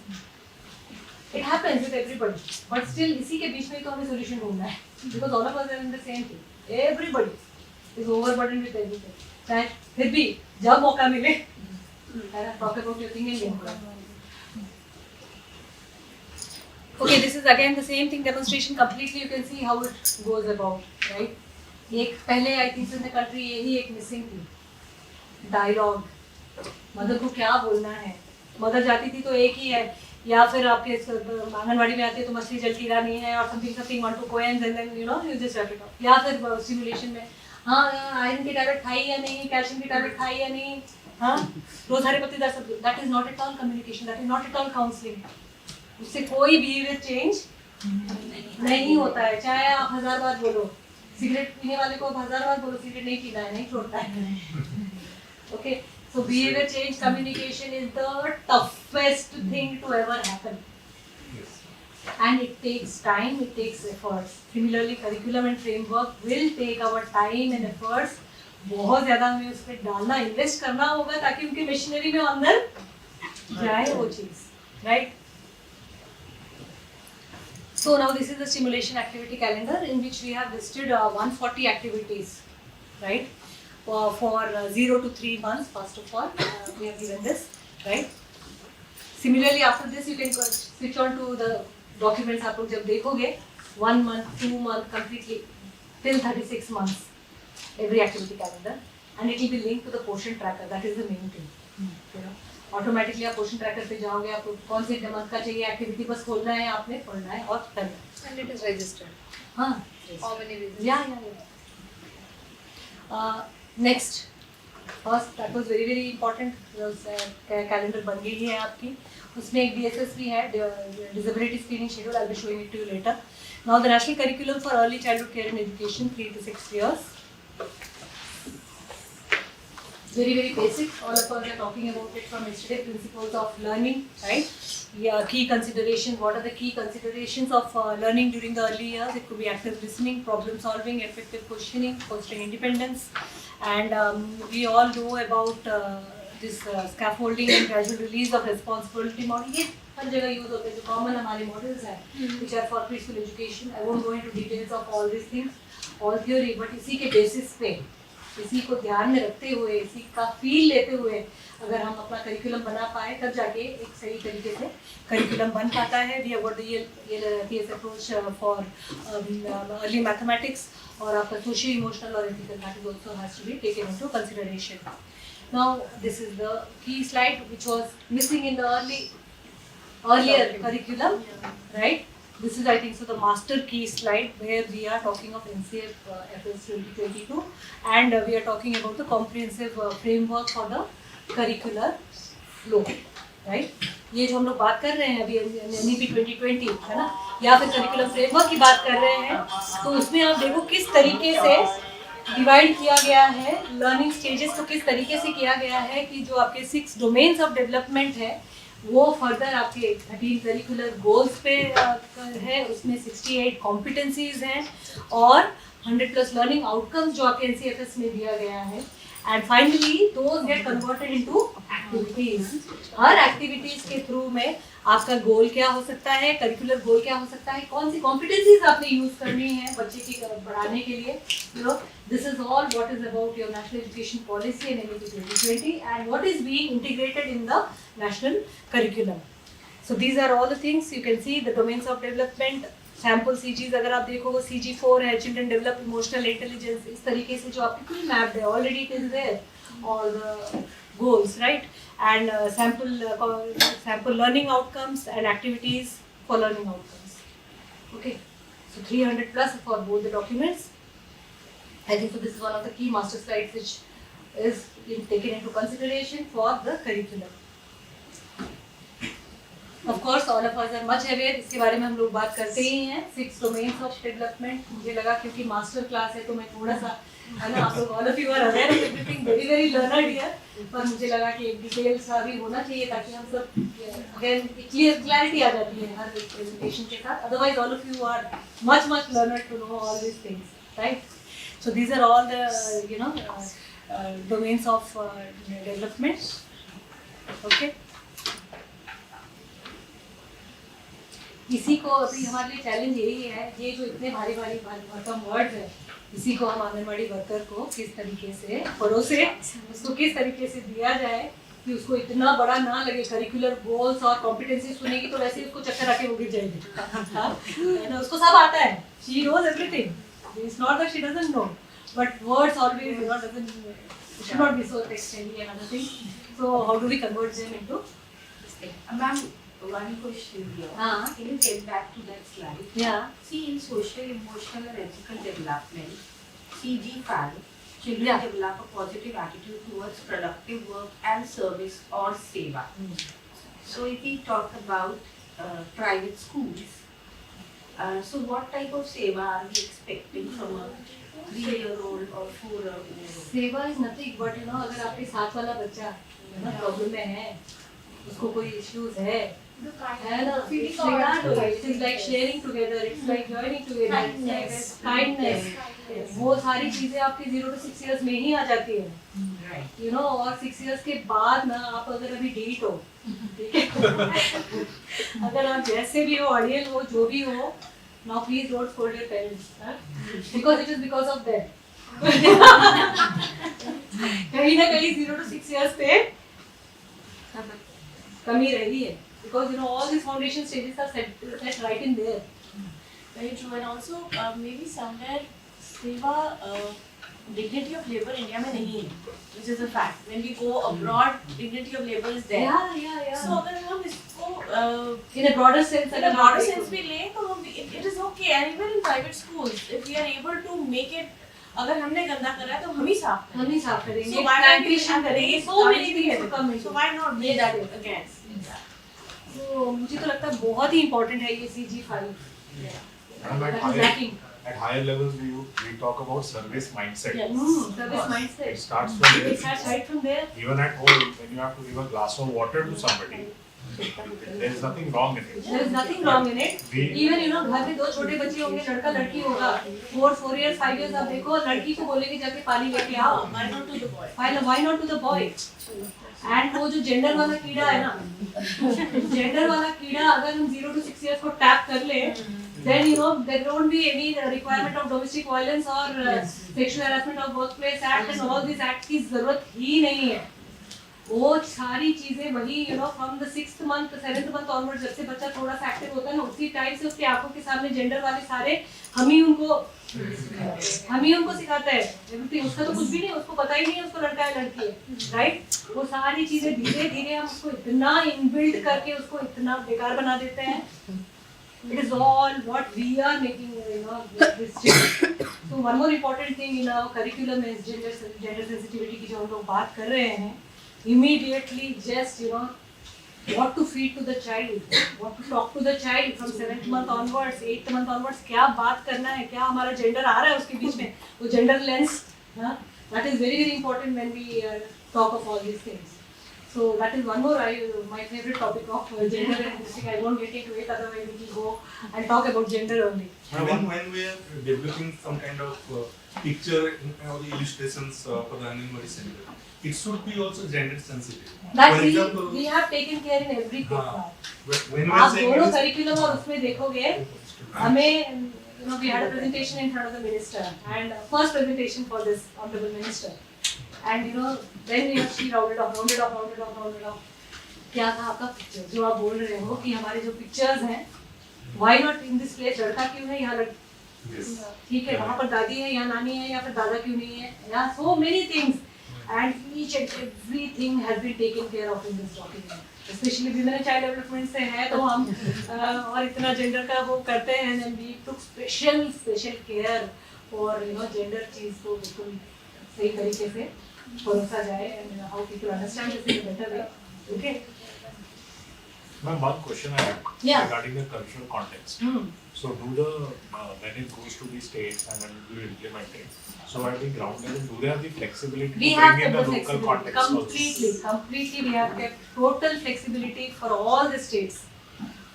A: it happens with everybody. But still, इसी के बीच में तो हमें solution ढूंढना है. Because all of us are in the same thing. Everybody is overburdened with everything. चाहे फिर भी जब मौका मिले, talk about your thing and get it. Okay, this is again the same thing, demonstration completely. You can see how it goes about, right? एक पहले I think in the country यही एक missing थी, dialogue. मदर को क्या बोलना है, mother जाती थी तो एक ही है, या फिर आपके आंगनवाड़ी में आती है तो मछली जल की रानी है और something one two poems and then you just wrap it up. या फिर सिमुलेशन में हाँ आयरन की टैबलेट खाई या नहीं, कैल्शियम की टैबलेट खाई या नहीं, हाँ रोज हरे पत्ते that is not at all communication, that is not at all counselling. उससे कोई बिहेवियर चेंज नहीं होता है. चाहे आप 1000 बार बोलो, सिगरेट पीने वाले को 1000 बार बोलो सिगरेट नहीं पीना है, नहीं छोड़ता है. Okay, so behavior change, communication is the toughest thing to ever happen. And it takes time, it takes efforts. Similarly, curriculum and framework will take our time and efforts. बहुत ज़्यादा हमें उस पर डालना, इन्वेस्ट करना होगा ताकि उनके मशीनरी में अंदर जाए वो चीज़, right? So now this is the simulation activity calendar in which we have listed 140 activities, right? For 0 to 3 months, first of all, we have given this, right? Similarly, after this, you can switch on to the documents. आप लोग जब देखोगे 1 month, 2 month, completely till 36 months, every activity calendar, and it will be linked to the portion tracker. That is the main thing. You know, automatically आप portion tracker पे जाओगे, आपको कौन से month का चाहिए activity बस खोलना है, आपने पढ़ना है और करना है.
D: And it is registered.
A: हाँ.
D: How many visits?
A: Yeah. Next, first that was very important. Calendar बन गई है आपकी. उसमें एक DSS भी है, disability screening schedule. I'll be showing it to you later. Now the national curriculum for early childhood care and education, 3 to 6 years. Very basic. All of us are talking about it from yesterday. Principles of learning, right? Yeah, key consideration. What are the key considerations of learning during the early years? It could be active listening, problem solving, effective questioning, fostering independence, and we all know about this scaffolding and gradual release of responsibility model. ये हर जगह use होते हैं, जो common हमारे models हैं, which are for preschool education. I won't go into details of all these things, all theory, but इसी के basis पे, इसी को ध्यान में रखते हुए, इसी का फील लेते हुए अगर हम अपना करिकुलम बना पाए तब जाके एक सही तरीके से करिकुलम बन पाता है. We have got the ELTS approach for early mathematics और आपका सोशियो इमोशनल और ethical, that is also has to be taken into consideration. Now this is the key slide which was missing in the earlier curriculum, right? This is, I think, so the master key slide where we are talking of NCF FS 2022, and we are talking about the comprehensive framework for the curricular flow, right? ये जो हम लोग बात कर रहे हैं अभी NEP 2020 है ना, या फिर करिकुलम फ्रेमवर्क की बात कर रहे हैं, तो उसमें आप देखो किस तरीके से डिवाइड किया गया है लर्निंग स्टेजेस को, किस तरीके से किया गया है कि जो आपके 6 डोमेन्स ऑफ डेवलपमेंट है वो फर्दर आपके 13 करिकुलर गोल्स पे है, उसमें 68 कॉम्पिटेंसीज हैं और 100+ लर्निंग आउटकम्स जो आपके NCFS में दिया गया है, and finally those get converted into activities. Her activities के थ्रू में आपका गोल क्या हो सकता है, करिकुलर गोल क्या हो सकता है, कौन सी कॉम्पिटेंसीज आपने यूज करनी है बच्चे की बढ़ाने के लिए, you know this is all what is about your national education policy and NEP 2020 and what is being integrated in the national curriculum. So these are all the things you can see, the domains of development, sample CGs अगर आप देखोगे CG4 है, children develop emotional intelligence, इस तरीके से जो आपकी पूरी मैप्ड है, already it is there, all the goals, right? And sample learning outcomes and activities for learning outcomes. Okay, so 300+ for both the documents. I think so this is one of the key master slides which is taken into consideration for the curriculum. Of course, all of us are much aware, इसके बारे में हम लोग बात करते ही हैं, 6 domains of development. मुझे लगा क्योंकि मास्टर क्लास है तो मैं थोड़ा सा, है ना, आप लोग all of you are aware of everything, very very learned here, पर मुझे लगा कि एक डिटेल सा भी होना चाहिए ताकि हम सब again क्लैरिटी आ जाती है हर प्रेजेंटेशन के साथ. Otherwise, all of you are much learned to know all these things, right? So these are all the domains of development. Okay. इसी को अभी हमारे लिए चैलेंज यही है, ये जो इतने भारी भरकम वर्ड्स है, इसी को हम आंगनवाड़ी वर्कर को किस तरीके से परोसे, उसको किस तरीके से दिया जाए कि उसको इतना बड़ा ना लगे. करिकुलर गोल्स और कॉम्पिटेंसी सुनेगी तो वैसे ही उसको चक्कर आके वो गिर जाएगी, है ना, उसको सब आता है, she knows everything, it's not that she doesn't know, but words always should not be so text heavy and other things. So how do we convert them into this thing?
E: Ma'am, one question here. Can you get back to that slide?
A: Yeah.
E: See, in social, emotional, and ethical development, CG5, children
A: Yeah.
E: develop a positive attitude towards productive work and service or seva. So, if we talk about private schools, so what type of seva are we expecting from a 3-year-old or 4-year-old?
A: सेवा is nothing but अगर आपके साथ वाला बच्चा problem में है, उसको कोई इश्यूज है ना, it's like sharing together, it's like joining together, kindness, वो सारी चीजें आपकी 0 to 6 years में ही आ जाती है, यू नो. और 6 years के बाद ना आप अगर अभी डीट हो, ठीक है, अगर आप जैसे भी हो, अड़ियल हो, जो भी हो, now please don't scold your parents, because it is because of them. कहीं ना कहीं 0 to 6 years पे कमी रही है, because all these foundation stages are set right in there.
E: Very true, and also maybe somewhere seva dignity of labor India में नहीं है, which is a fact. When we go abroad, dignity of labor is there.
A: Yeah.
E: So अगर हम इसको
A: In a broader sense,
E: in a broader sense भी लें तो it is okay. And even in private schools, if we are able to make it, अगर हमने गंदा करा है तो हम ही साफ करें.
A: हम ही साफ करेंगे,
E: So why not we
A: plantation करेंगे,
E: so many
A: things
E: things
A: to come into.
E: So why not
A: ये
E: do that
A: that
E: again?
A: तो मुझे तो लगता है बहुत ही important है ये CG5.
H: And
A: That is lacking.
H: at higher levels, we talk about service mindset.
E: Yes.
A: Service
H: It
A: mindset.
H: starts from
A: It
H: there.
A: starts right from there.
H: Even at home, when you have to give a glass of water to somebody, there is nothing wrong in it.
A: There is nothing wrong in it.
H: We,
A: Even घर में 2 छोटे बच्चे होंगे, लड़का लड़की होगा, 4 years 5 years आप देखो, लड़की को बोलेंगे जाके पानी लेके आओ,
E: Why not to the boy?
A: why not to the boy? And वो जो जेंडर वाला कीड़ा है ना, जेंडर वाला कीड़ा अगर हम 0 to 6 years को टैप कर ले, then there won't be any requirement of domestic violence or sexual harassment of workplace act and all these acts की जरूरत ही नहीं है. वो सारी चीजें वही from the 6th month 7th month onwards, जब से बच्चा थोड़ा सा एक्टिव होता है ना, उसी टाइम से उसकी आंखों के सामने जेंडर वाले सारे हम ही उनको सिखाते हैं. एवरीथिंग, उसका तो कुछ भी नहीं, उसको पता ही नहीं है उसको लड़का है लड़की है, राइट. वो सारी चीजें धीरे धीरे हम उसको इतना इनबिल्ड करके उसको इतना बेकार बना देते हैं. It is all what we are making, this change. So one more important thing in our curriculum is gender sensitivity की जो हम लोग बात कर रहे हैं. immediately just what to feed to the child, what to talk to the child from 7th month onwards, 8th month onwards, क्या बात करना है, क्या हमारा gender आ रहा है उसके बीच में, वो gender lens, that is very very important when we talk of all these things. So that is one more my favorite topic of gender and this thing. I won't get into it, otherwise we will go and talk about gender only.
I: When we are developing some kind of picture or the illustrations for the Anganwadi center, it should be also gender sensitive.
A: That
I: For example,
A: we have taken care in everything.
I: but when we are
A: आप
I: saying
A: दोनों
I: it is-
A: curriculum और उसमें देखोगे, हमें we had a presentation in front of the minister and first presentation for this honorable minister, and then she rounded off. क्या था आपका picture जो आप बोल रहे हो कि हमारे जो पिक्चर्स हैं, why not in this place लड़का क्यों है यहाँ ठीक है, वहाँ पर दादी है, यहाँ नानी है, या फिर दादा क्यों नहीं है, यहाँ so many things, and each and everything has been taken care of in this document. Especially women and child development से है तो हम और इतना gender का वो करते हैं, and we took special care और gender चीज़ को बिल्कुल सही तरीके से परोसा जाए and how people understand this in a better way. Okay.
H: Ma'am, one question I have regarding the cultural context. So when it goes to the states and when you implement it, so at the ground level, do they have the flexibility
A: We
H: to
A: have
H: bring in
A: kept
H: the
A: the
H: local
A: flexibility
H: context
A: completely. We have kept total flexibility for all the states.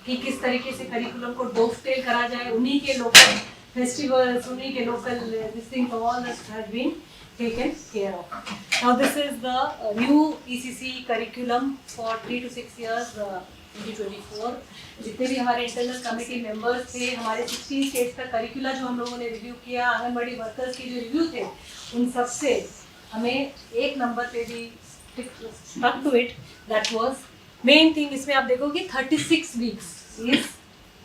A: कि किस तरीके से curriculum को डोवटेल करा जाए, उन्हीं के local festivals, उन्हीं के local this thing, all that has been taken care of. Now this is the new ECC curriculum for 3 to 6 years 2024. जितने भी हमारे इंटरनल कमेटी मेंबर्स थे, हमारे 16 स्टेट्स का करिकुला जो हम लोगों ने रिव्यू किया, आंगनबाड़ी वर्कर्स के जो रिव्यू थे, उन सब से हमें एक नंबर पे भी stuck to it. That was main thing. इसमें आप देखोगे 36 weeks is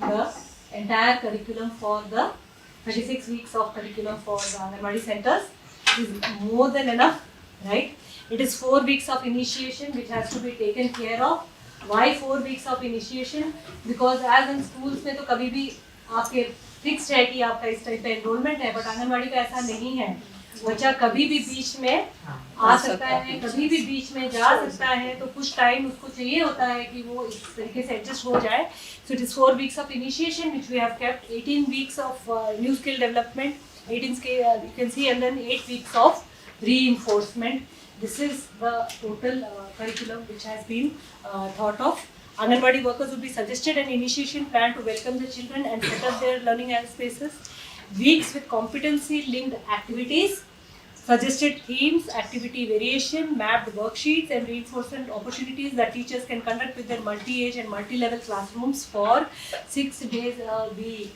A: the entire curriculum for the 36 weeks of curriculum for the Anganwadi centers is more than enough, right? It is 4 weeks of initiation which has to be taken care of. Why 4 weeks of initiation? Because as in schools में तो कभी भी आपके fixed है कि आपका इस type पे enrollment है, but आंगनवाड़ी का ऐसा नहीं है. बच्चा कभी भी बीच में आ सकता है, कभी भी बीच में जा सकता है, तो कुछ टाइम उसको चाहिए होता है कि वो इस तरीके से एडजस्ट हो जाए. So it is 4 weeks of initiation which we have kept, 18 weeks of new skill development, 18 skill you can see, and then 8 weeks of reinforcement. This is the total curriculum which has been thought of. Anganwadi workers would be suggested an initiation plan to welcome the children and set up their learning spaces. Weeks with competency-linked activities, suggested themes, activity variation, mapped worksheets, and reinforcement opportunities that teachers can conduct with their multi-age and multi-level classrooms for 6 days a week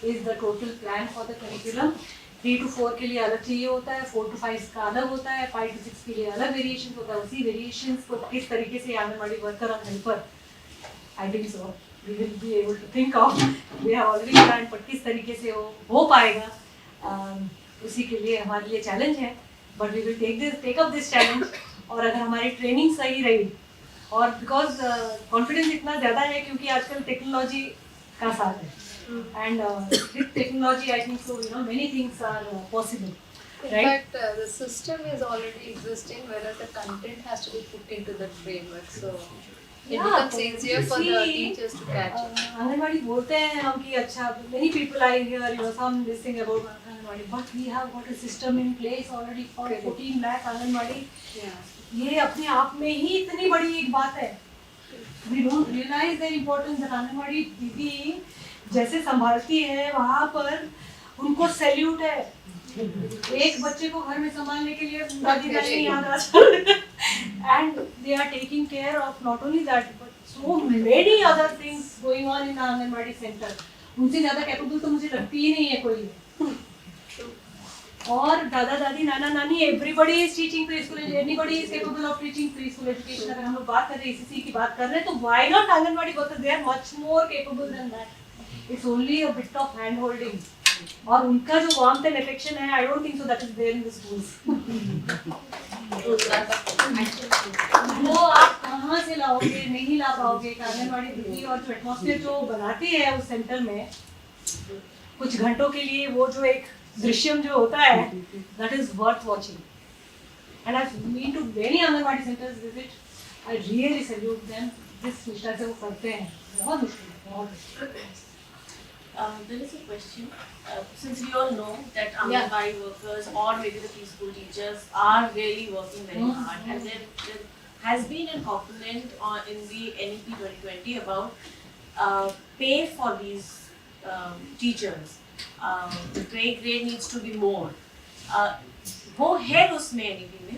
A: is the total plan for the curriculum. 3 to 4 के लिए अलग चाहिए होता है, 4 to 5 का अलग होता है, 5 to 6 के लिए अलग वेरिएशन होता है. उसी वेरिएशंस को किस तरीके से आंगनवाड़ी वर्कर और helper, I think so we will be able to think of, we have already planned, but किस तरीके से हो पाएगा उसी के लिए हमारे लिए चैलेंज है. But we will take up this challenge. और अगर हमारी ट्रेनिंग सही रही, और बिकॉज कॉन्फिडेंस इतना ज़्यादा है क्योंकि आजकल टेक्नोलॉजी का साथ है. And with technology, I think so. Many things are possible,
D: In
A: right?
D: fact, the system is already existing, whereas the content has to be put into the framework. So it becomes easier for the teachers to catch it.
A: Anganwadi बोलते हैं हम कि अच्छा, many people I hear some this thing about anganwadi, but we have got a system in place already for 14 lakh anganwadi. ये अपने आप में ही इतनी बड़ी एक बात है. We don't realize the importance that anganwadi दीदी जैसे संभालती है, वहाँ पर उनको सैल्यूट है. एक बच्चे को घर में संभालने के लिए दादी नानी याद आता, and they are taking care of not only that but so many other things going on in the Anganwadi center. उनसे ज़्यादा कैपेबल तो मुझे लगती ही नहीं है कोई. और दादा दादी नाना नानी everybody is teaching preschool, anybody is capable of teaching preschool education. अगर हम लोग बात कर रहे हैं ECC की बात कर रहे हैं तो why not anganwadi workers, they are much more capable than that. It's only a bit of hand holding. और उनका जो warmth and affection है, I don't think so that is there in the schools. वो आप कहाँ से लाओगे, नहीं ला पाओगे. आंगनवाड़ी दीदी और जो एटमॉस्फेयर जो बनाती है उस सेंटर में कुछ घंटों के लिए, वो जो एक दृश्यम जो होता है, that is worth watching. And I've been to many Anganwadi centers visit. I really salute them. जिस निष्ठा से वो करते हैं, बहुत मुश्किल है, बहुत मुश्किल।
E: There is a question. Since we all know that Anganwadi workers or maybe the preschool teachers are really working very hard, and there has been a component in the NEP 2020 about pay for these teachers. The pay grade needs to be more. वो है उसमें NEP में.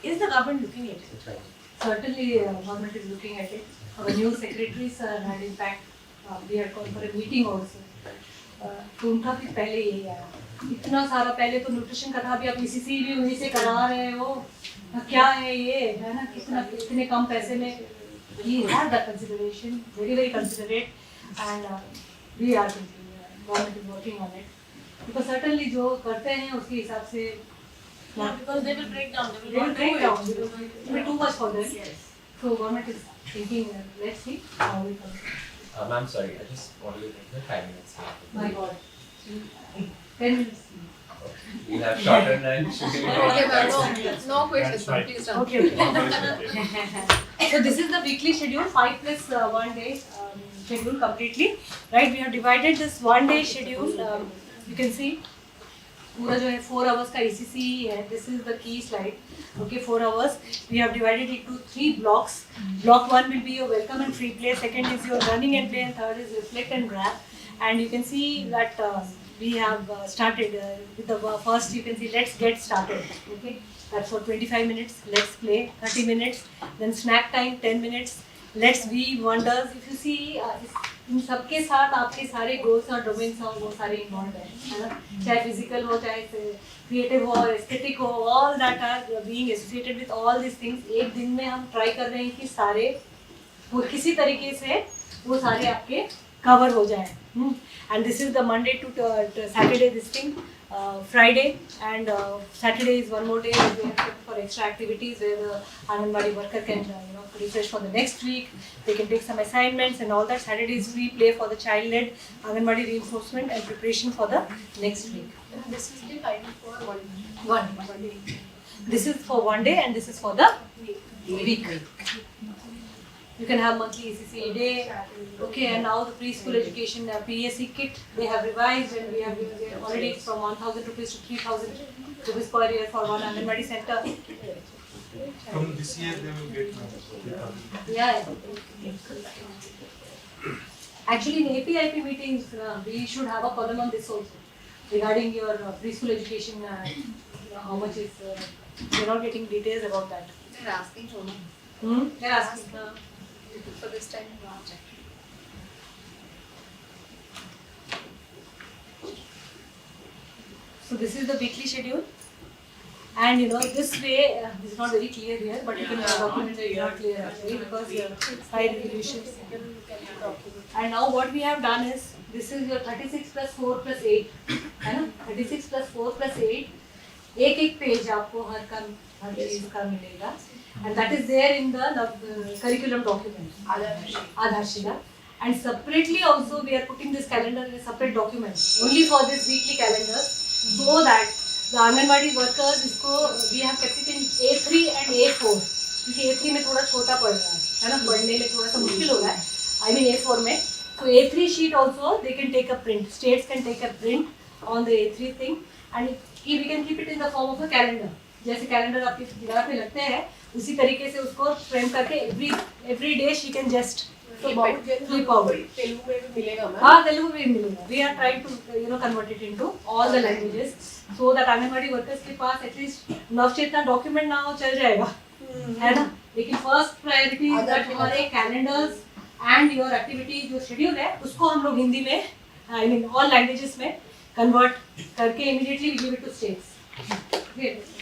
E: Is the government looking at it?
A: Certainly, government is looking at it. Our new secretary sir had in fact we had called for a meeting also. तो उनका भी पहले यही आया, इतना सारा पहले तो न्यूट्रिशन का था, अभी आप ECC भी वहीं से करा रहे हो, क्या है ये, है ना, कितने कम पैसे में, we have that consideration, very considerate, and we are government is working on it, because certainly जो करते हैं उसके हिसाब से,
E: Because they will break down,
A: they will break down, because it will be too much for them.
E: Yes.
A: So government is thinking, let's see how we come.
J: Ma'am, sorry, I just wanted to take the 5 minutes.
A: My God, 10 minutes.
J: You have shortened and
D: Okay, ma'am, no questions,
H: That's right.
D: please run.
A: Okay. So this is the weekly schedule, 5 plus 1 day schedule completely. Right, we have divided this 1 day schedule. You can see पूरा जो है 4 hours का ECC ही है. This is the key slide. Okay, 4 hours. We have divided it into 3 blocks. Block 1 will be your welcome and free play. Second is your learning and play, and third is reflect and grab. And you can see that we have started with the first. You can see let's get started. Okay, that's for 25 minutes. Let's play 30 minutes. Then snack time 10 minutes. Let's weave wonders. If you see, इन सबके साथ आपके सारे goals और domains हो वो सारे involve है ना, चाहे फिजिकल हो चाहे क्रिएटिव हो एस्थेटिक हो, all that are being associated with all this things. एक दिन में हम ट्राई कर रहे हैं कि सारे वो किसी तरीके से वो सारे आपके कवर हो जाए. And this is the Monday to Saturday this thing. Friday and Saturday is one more day for extra activities where the Anganwadi worker can refresh for the next week. They can take some assignments and all that. Saturday is free play for the child-led Anganwadi reinforcement and preparation for the next week.
C: This is the time for
A: One day. This is for 1 day and this is for the week. You can have monthly ECC a day. Okay, and now the preschool education PSC kit they have revised, and we have already from 1,000 rupees to 3,000 rupees per year for one Anganwadi center.
I: From this year they will get
A: Yeah. Actually, in APIP meetings, we should have a column on this also regarding your preschool education. How much is? We're not getting details about that.
D: They're asking for me.
A: They're asking.
D: For this time.
A: So this is the weekly schedule, and this way this is not very clear here, but you can document it not clear actually because side revisions. And now what we have done is this is your 36 plus 4 plus 8, है ना? 36 plus 4 plus 8. एक page आपको हर चीज का मिलेगा, and that is there in the curriculum document, Aadharshila. And separately also we are putting this calendar in a separate document only for this weekly calendar, so that the Anganwadi workers इसको we have kept it in A3 and A4, क्योंकि A3 में थोड़ा छोटा पड़ रहा है ना, पढ़ने में थोड़ा सा मुश्किल हो रहा है, I mean A4 में. So A3 sheet also they can take a print, states can take a print on the A3 thing, and we can keep it in the form of a calendar. जैसे calendar आपकी दीवार पे लगते हैं उसी तरीके से उसको फ्रेम करके every day she can just flip out.
B: Telugu में भी मिलेगा मैम?
A: हाँ, तेलुगु में भी मिलेगा. We are trying to convert it into all the languages so that anganwadi workers के पास at least नवचेतना डॉक्यूमेंट ना हो चल जाएगा, है ना. लेकिन फर्स्ट प्रायोरिटी हमारे कैलेंडर्स एंड योर एक्टिविटी जो शेड्यूल है उसको हम लोग हिंदी में I mean all languages में कन्वर्ट करके immediately we give it to states.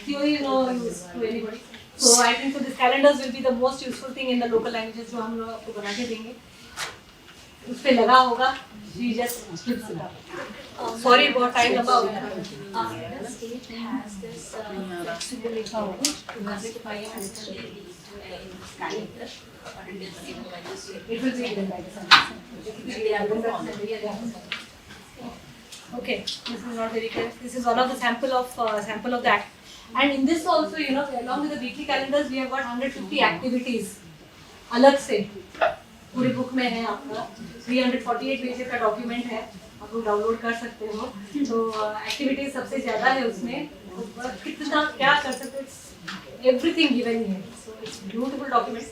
A: Theory use to anybody. So I think so this calendars will be the most useful thing in the local languages जो हम लोग आपको बना के देंगे. उस पे लगा होगा, she just flips it up. Sorry about time about
G: The state has this flexibility to classify and study these in this calendar, or it is given by the state.
A: it will be given by the Sunday. Okay, this is not very clear. This is one of the sample of that. And in this also, you know, along with the weekly calendars, we have got 150 activities अलग से पूरी book में है आपका 348 page का document है, आप लोग डाउनलोड कर सकते हो। तो एक्टिविटीज सबसे ज़्यादा है उसमें, तो कितना क्या कर सकते हो, एवरीथिंग गिवन है। So it's beautiful document.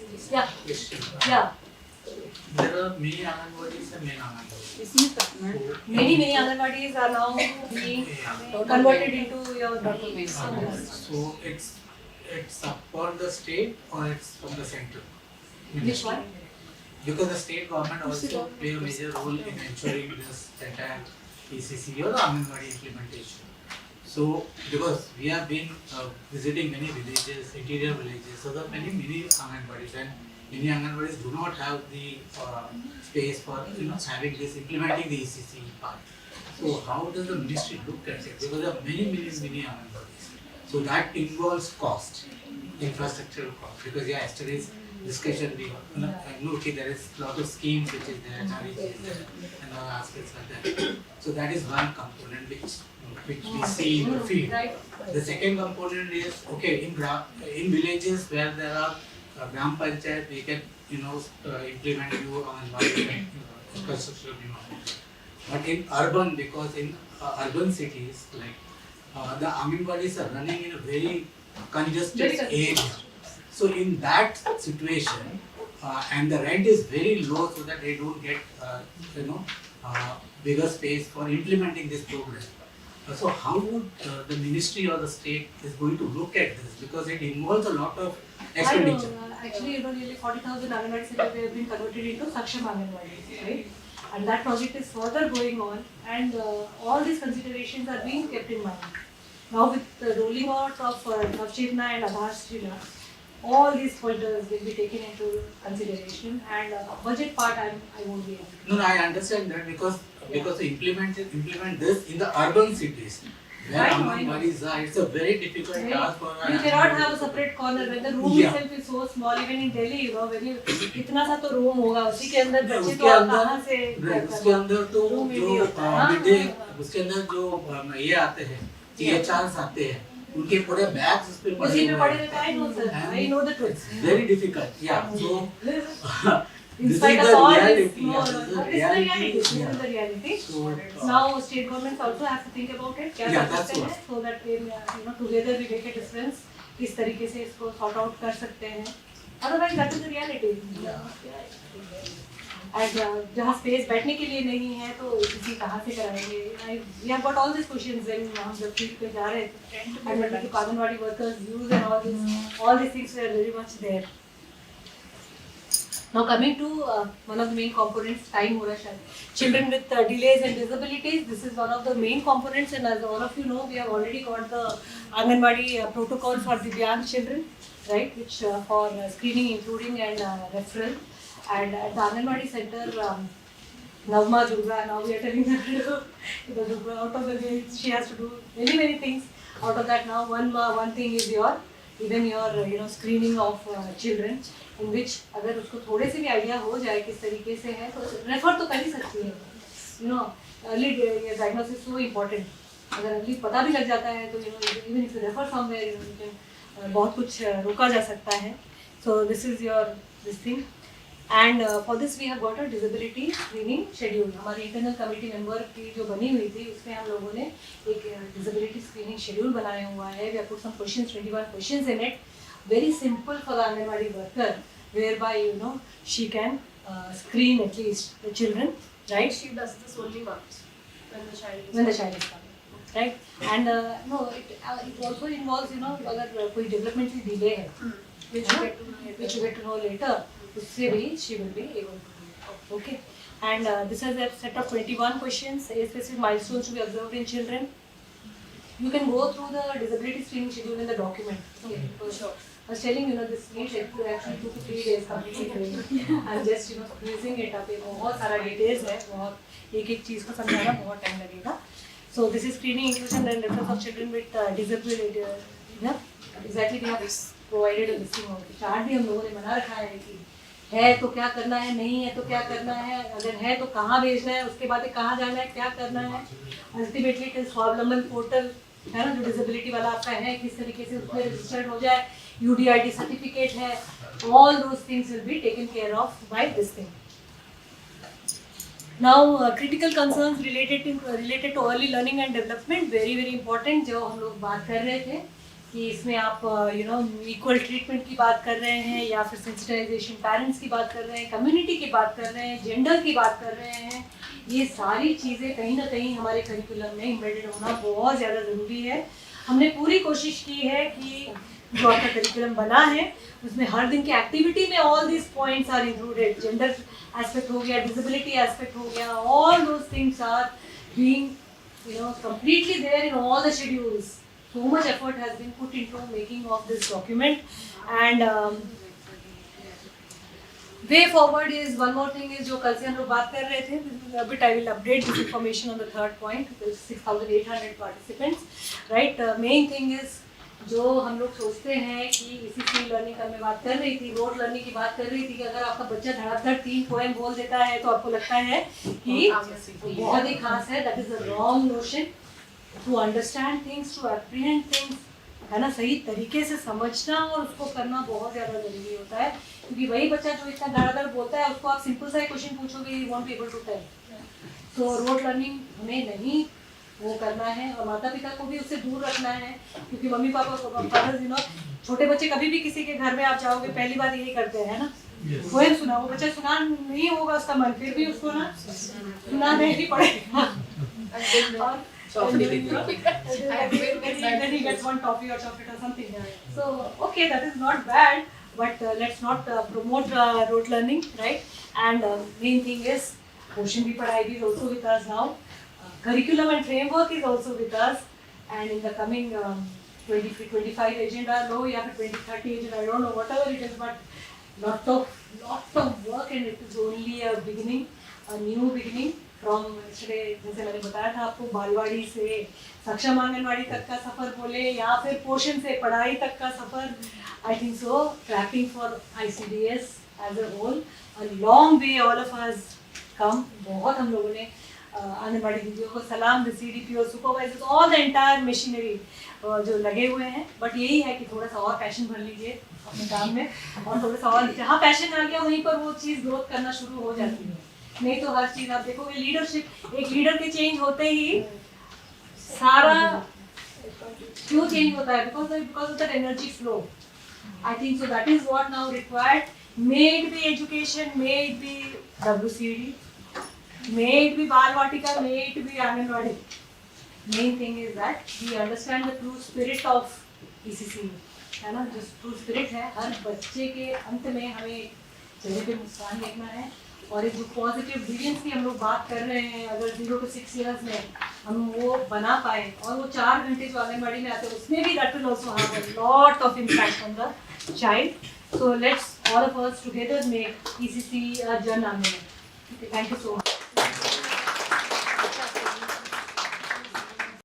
A: या
K: There are many Anganwadis and main Anganwadis.
A: many Anganwadis are now being converted into your documents.
K: So it's upon the state or it's from the center?
A: Which one?
K: Because the state government also play a major role in ensuring this entire ECC or the Anganwadi implementation. So because we have been visiting many villages, interior villages, so there are many Anganwadis, and many Anganwadis do not have the space for having this implementing the ECC part. So how does the ministry look at it? Because there are many Anganwadis. So that involves cost, infrastructural cost. Because yesterday's discussion we know there is a lot of schemes which is there, and other aspects like that. So that is one component which we see in the field. The second component is in villages where there are Gram Panchayat, we can implement you on infrastructure. But in urban, because in urban cities like the Anganwadis are running in a very congested area. So in that situation, and the rent is very low, so that they don't get bigger space for implementing this program. So how would the ministry or the state is going to look at this, because it involves a lot of expenditure.
A: Actually, nearly 40,000 Anganwadi centers have been converted into Saksham Anganwadis, right? And that project is further going on, and all these considerations are being kept in mind. Now with the rolling out of Navchetna and Aadhaar, all these pointers will be taken into consideration, and budget part I won't be able to.
K: No, I understand that because to implement this in the urban cities, where Anganwadis are, it's a very difficult task for
A: You cannot have a separate corner when the room itself is so small. Even in Delhi, when you इतना सा तो room होगा, उसी के अंदर बच्चे तो कहाँ से
K: उसके अंदर तो जो उसके अंदर जो ये आते हैं THRs आते हैं, उनके पूरे bags उस पे
A: उसी पे पड़े रहते हैं. I know sir, I know the truth.
K: Very difficult, yeah. So
A: in spite of all this, this is the reality. So now state governments also have to think about it. क्या कर सकते हैं, so that together we make a difference. किस तरीके से इसको sort out कर सकते हैं. Otherwise that is the reality. And जहाँ space बैठने के लिए नहीं है तो इसी कहाँ से कराएंगे? We have got all these questions when हम जब field पे जा रहे थे. And when the Anganwadi workers use and all these things were very much there. Now coming to one of the main components, time हो रहा है. Children with delays and disabilities, this is one of the main components, and as all of you know, we have already got the Anganwadi protocol for Divyang children, right, which for screening, including and referral. And at the Anganwadi center, Navma Durga, now we are telling her to do out of the way, she has to do many things. Out of that now one thing is your screening of children, in which अगर उसको थोड़े से भी idea हो जाए किस तरीके से है तो refer तो कर ही सकती है. Early diagnosis is so important. अगर early पता भी लग जाता है तो even if you refer somewhere, you can बहुत कुछ रोका जा सकता है. So this is your this thing. And for this we have got a disability screening schedule. हमारी internal committee member की जो बनी हुई थी उसमें हम लोगों ने एक disability screening schedule बनाया हुआ है. We have put some questions, 21 questions in it. Very simple for the Anganwadi worker, whereby she can screen at least the children, right?
C: She does this only once
A: when the child is coming, right? And no, it also involves अगर कोई developmental delay है, which you get to know later. उससे भी she will be able to do it. Okay. And this has a set of 21 questions, specific milestones to be observed in children. You can go through the disability screening schedule in the document. Okay. Sure. I was telling this week actually 2 to 3 days completely. I'm just squeezing it up. बहुत सारा details है, बहुत एक चीज को समझाना बहुत time लगेगा. So this is screening, inclusion and reference of children with disability. Exactly, we have provided a listing of it. Chart भी हम लोगों ने बना रखा है कि है तो क्या करना है, नहीं है तो क्या करना है, अगर है तो कहाँ भेजना है, उसके बाद कहाँ जाना है, क्या करना है. Ultimately it is स्वावलंबन portal है ना, जो डिसेबिलिटी वाला आपका है किस तरीके से उसमें रजिस्टर्ड हो जाए, UDID सर्टिफिकेट है, all those things will be taken care of by this thing. Now critical concerns related to early learning and development, very important, जो हम लोग बात कर रहे थे कि इसमें आप इक्वल ट्रीटमेंट की बात कर रहे हैं या फिर सेंसिटाइजेशन पेरेंट्स की बात कर रहे हैं, कम्युनिटी की बात कर रहे हैं, जेंडर की बात कर रहे हैं, ये सारी चीज़ें कहीं ना कहीं हमारे करिकुलम में एम्बेडेड होना बहुत ज़्यादा ज़रूरी है। हमने पूरी कोशिश की है कि जो आपका करिकुलम बना है उसमें हर दिन की एक्टिविटी में all this points are included, gender aspect हो गया, डिसेबिलिटी एस्पेक्ट हो गया, all those things are being completely there in all the schedules. So much effort has been put into making of this document, and way forward is one more thing is जो कल से हम लोग बात कर रहे थे, a bit I will update this information on the third point. There's 6,800 participants, right? Main thing is जो हम लोग सोचते हैं कि ECC लर्निंग का मैं बात कर रही थी, रोड लर्निंग की बात कर रही थी कि अगर आपका बच्चा धड़ाधड़ 3 पोएम बोल देता है तो आपको लगता है कि बहुत ही खास है. That is a wrong notion. To understand things, to apprehend things, है ना, सही तरीके से समझना और उसको करना बहुत ज़्यादा ज़रूरी होता है, क्योंकि वही बच्चा जो इतना धड़ाधड़ बोलता है उसको आप सिंपल सा क्वेश्चन पूछोगे, he won't be able to tell. तो रोड लर्निंग हमें नहीं वो करना है और माता पिता को भी उससे दूर रखना है, क्योंकि मम्मी पापा को छोटे बच्चे कभी भी किसी के घर में आप जाओगे पहली बात यही करते हैं ना, पोएम सुना, वो बच्चा सुना नहीं होगा उसका मन, फिर भी उसको ना सुनाना ही पड़ेगा. Then he gets one toffee or chocolate or something. So okay, that is not bad, but let's not promote rote learning, right? And main thing is Ocean Bhi Padhai is also with us now. Curriculum and framework is also with us, and in the coming 2025 agenda, no, या फिर 2030 agenda, I don't know, whatever it is, but lot of work, and it is only a beginning, a new beginning. From जैसे मैंने बताया था आपको, बालवाड़ी से सक्षम आंगनवाड़ी तक का सफ़र बोले या फिर पोषण से पढ़ाई तक का सफ़र, I think so trapping for ICDS as a whole, a long way all of us come. बहुत हम लोगों ने आंगनवाड़ी दीदियों को सलाम, the CDPO, supervisors, all the entire machinery जो लगे हुए हैं. बट यही है कि थोड़ा सा और पैशन भर लीजिए अपने काम में, और थोड़ा सा और जहाँ पैशन आ गया वहीं पर वो चीज़ ग्रोथ करना शुरू हो जाती है. नहीं तो हर चीज़ आप देखोगे, लीडरशिप, एक लीडर के चेंज होते ही सारा क्यों चेंज होता है, because of that energy flow. I think so that is what now required. May it be education, may it be WCD, may it be Bal Vatika, may it be anganwadi. Main thing is that we understand the true spirit of ECC, है ना, जो true spirit है. हर बच्चे के अंत में हमें चेहरे पे मुस्कान देखना है, और एक जो पॉजिटिव ब्रिलियंस की हम लोग बात कर रहे हैं, अगर 0 to 6 years में हम वो बना पाए, और वो 4 घंटे जो आंगनबाड़ी में आते हैं उसमें भी that will also have a lot of impact on the child. So let's all of us together make ECC a Jan Andolan. Thank you so much.